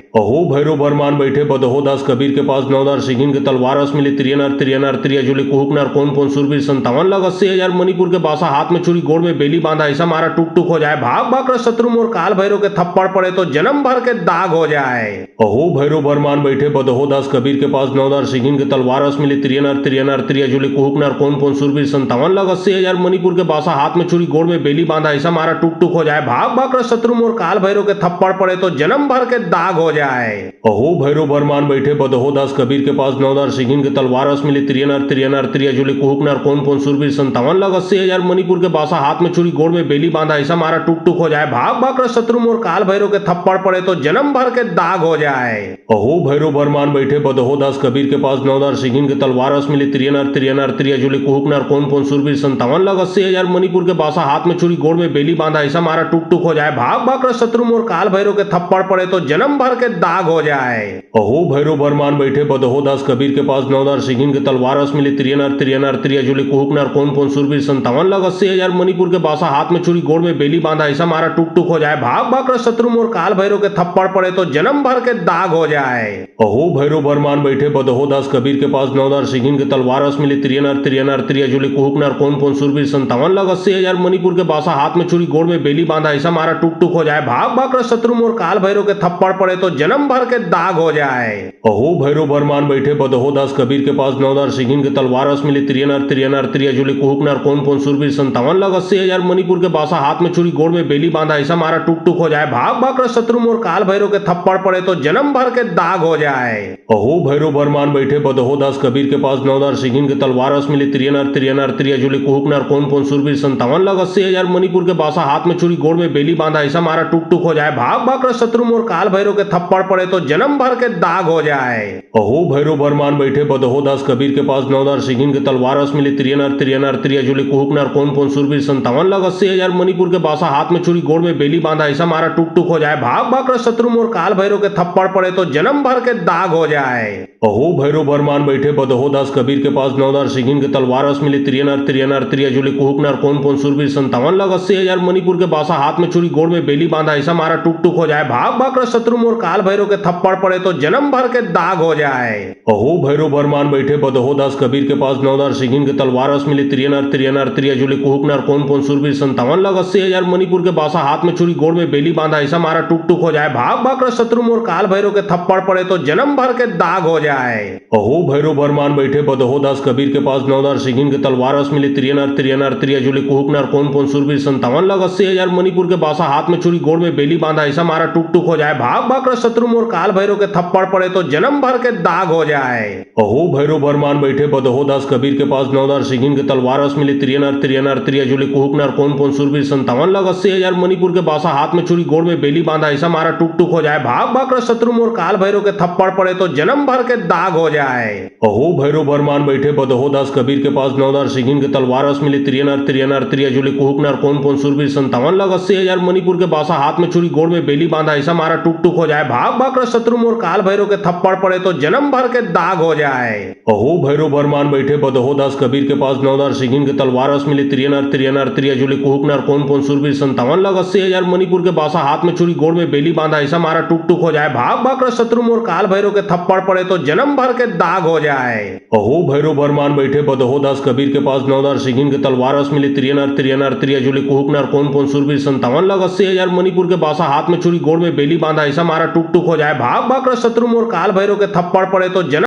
अहो भैरव बरमान बैठे बदहो दास कबीर के पास नौदार सिगिन के तलवार रस मिली त्रियनर त्रिया जुले कुहुकनर कौन सूरबीर 57 लाख 80,000 मणिपुर के बासा हाथ में छुरी गोड़ में बेली बांधा ऐसा मारा टुक टुक हो जाए भाग भाग कर शत्रु मोर काल भैरव के थप्पड़ पड़े तो जन्म भर के दाग हो जाए। अहो भैरव बरमान बैठे बदहो दास कबीर के पास नौदार सिगिन के तलवार रस मिली त्रियनर त्रिया जुले कुहुकनर कौन सूरबीर 57 लाख 80,000 मणिपुर के बासा हाथ में छुरी गोड़ में बेली बांधा ऐसा मारा टुक टुक हो जाए भाग भाग कर शत्रु मोर काल भैरव के थप्पड़ पड़े तो जन्म भर के दाग हो जाए। अहो भैरव बरमान बैठे बदहो दास कबीर के पास नौदार सिगिन के तलवार रस मिली त्रियनर त्रिया जुले कुहुकनर कौन सूरबीर 57 लाख 80,000 मणिपुर के बासा हाथ में छुरी गोड़ में बेली बांधा ऐसा मारा टुक टुक हो जाए भाग भाग कर शत्रु मोर काल भैरव के थप्पड़ पड़े तो जन्म भर के दाग हो जाए। अहो भैरव बरमान बैठे बदहो दास कबीर के पास नौदार सिगिन के तलवार रस मिली त्रियनर त्रिया जुले कुहुकनर कौन सूरबीर 57 लाख 80,000 मणिपुर के बासा हाथ में छुरी गोड़ में बेली बांधा ऐसा मारा टुक टुक हो जाए भाग भाग कर शत्रु मोर काल भैरव के थप्पड़ पड़े तो जन्म भर के दाग हो जाए। अहो भैरव बरमान बैठे बदहो दास कबीर के पास नौदार सिगिन के तलवार रस मिली त्रियनर त्रिया जुले कुहुकनर कौन सूरबीर 57 लाख 80,000 मणिपुर के बासा हाथ में छुरी गोड़ में बेली बांधा ऐसा मारा टुक टुक हो जाए भाग भाग कर शत्रु मोर काल भैरव के थप्पड़ पड़े तो जन्म भर के दाग हो जाए। अहो भैरव बरमान बैठे बदहो दास कबीर के पास नौदार सिगिन के तलवार रस मिली त्रियनर त्रिया जुले कुहुकनर कौन सूरबीर 57 लाख 80,000 मणिपुर के बासा हाथ में छुरी गोड़ में बेली बांधा ऐसा मारा टुक टुक हो जाए भाग भाग कर शत्रु मोर काल भैरव के थप्पड़ पड़े तो जन्म भर के दाग हो जाए। अहो भैरव बरमान बैठे बदहो दास कबीर के पास नौदार सिगिन के तलवार रस मिली त्रियनर त्रिया जुले कुहुकनर कौन सूरबीर 57 लाख 80,000 मणिपुर के बासा हाथ में छुरी गोड़ में बेली बांधा ऐसा मारा टुक टुक हो जाए भाग भाग कर शत्रु मोर काल भैरव के थप्पड़ पड़े तो जन्म भर के दाग हो जाए। अहो भैरव बरमान बैठे बदहो दास कबीर के पास नौदार सिगिन के तलवार रस मिली त्रियनर त्रिया जुले कुहुकनर कौन सूरबीर 57 लाख 80,000 मणिपुर के बासा हाथ में छुरी गोड़ में बेली बांधा ऐसा मारा टुक टुक हो जाए भाग भाग कर शत्रु मोर काल भैरव के थप्पड़ पड़े तो जन्म भर के दाग हो जाए। अहो भैरव बरमान बैठे बदहो दास कबीर के पास नौदार सिगिन के तलवार रस मिली त्रियनर त्रिया जुले कुहुकनर कौन सूरबीर 57 लाख 80,000 मणिपुर के बासा हाथ में छुरी गोड़ में बेली बांधा ऐसा मारा टुक टुक हो जाए भाग भाग कर शत्रु मोर काल भैरव के थप्पड़ पड़े तो जन्म भर के दाग हो जाए। अहो भैरव बरमान बैठे बदहो दास कबीर के पास नौदार सिगिन के तलवार रस मिली त्रियनर त्रिया जुले कुहुकनर कौन सूरबीर 57 लाख 80,000 मणिपुर के बासा हाथ में छुरी गोड़ में बेली बांधा ऐसा मारा टुक टुक हो जाए भाग भाग कर शत्रु मोर काल भैरव के थप्पड़ पड़े तो जन्म भर के दाग हो जाए। अहो भैरव बरमान बैठे बदहो दास कबीर के पास नौदार सिगिन के तलवार रस मिली त्रियनर त्रिया जुले कुहुकनर कौन सूरबीर 57 लाख 80,000 मणिपुर के बासा हाथ में छुरी गोड़ में बेली बांधा ऐसा मारा टुक टुक हो जाए भाग भाग कर शत्रु मोर काल भैरव के थप्पड़ पड़े तो जन्म भर के दाग हो जाए। अहो भैरव बरमान बैठे बदहो दास कबीर के पास नौदार सिगिन के तलवार रस मिली त्रियनर त्रिया जुले कुहुकनर कौन सूरबीर 57 लाख 80,000 मणिपुर के बासा हाथ में छुरी गोड़ में बेली बांधा ऐसा मारा टुक टुक हो जाए भाग भाग कर शत्रु मोर काल भैरव के थप्पड़ पड़े तो जन्म भर के दाग हो जाए। अहो भैरव बरमान बैठे बदहो दास कबीर के पास नौदार सिगिन के तलवार रस मिली त्रियनर त्रिया जुले कुहुकनर कौन सूरबीर 57 लाख 80,000 मणिपुर के बासा हाथ में छुरी गोड़ में बेली बांधा ऐसा मारा टुक टुक हो जाए भाग भाग कर शत्रु मोर काल भैरव के थप्पड़ पड़े तो जन्म भर के दाग हो जाए। अहो भैरव बरमान बैठे बदहो दास कबीर के पास नौदार सिगिन के तलवार रस मिली त्रियनर त्रिया जुले कुहुकनर कौन सूरबीर 57 लाख 80,000 मणिपुर के बासा हाथ में छुरी गोड़ में बेली बांधा ऐसा मारा टुक टुक हो जाए भाग भाग कर शत्रु मोर काल भैरव के थप्पड़ पड़े तो जन्म भर के दाग हो जाए। अहो भैरव बरमान बैठे बदहो दास कबीर के पास नौदार सिगिन के तलवार रस मिली त्रियनर त्रिया जुले कुहुकनर कौन सूरबीर 57 लाख 80,000 मणिपुर के बासा हाथ में छुरी गोड़ में बेली बांधा ऐसा मारा टुक टुक हो जाए भाग भाग कर शत्रु मोर काल भैरव के थप्पड़ पड़े तो जन्म भर के दाग हो जाए। अहो भैरव बरमान बैठे बदहो दास कबीर के पास नौदार सिगिन के तलवार रस मिली त्रियनर त्रिया जुले कुहुकनर कौन सूरबीर 57 लाख 80,000 मणिपुर के बासा हाथ में छुरी गोड़ में बेली बांधा ऐसा मारा टुक टुक हो जाए भाग भाग कर शत्रु मोर काल भैरव के थप्पड़ पड़े तो जन्म भर के दाग हो जाए। अहो भैरव भरमान बैठे बदहो दास कबीर के पास 9,000 सिंगिन के तलवार रस मिले त्रियनर त्रिया जुले कुहुक नर कौन सूरवीर 57 लाख 80,000 मणिपुर के बासा हाथ में छुरी गोड़ में बेली बांधा ऐसा मारा टुक टुक हो जाए भाग भाग कर शत्रु मोर काल भैरव के थप्पड़ पड़े तो जन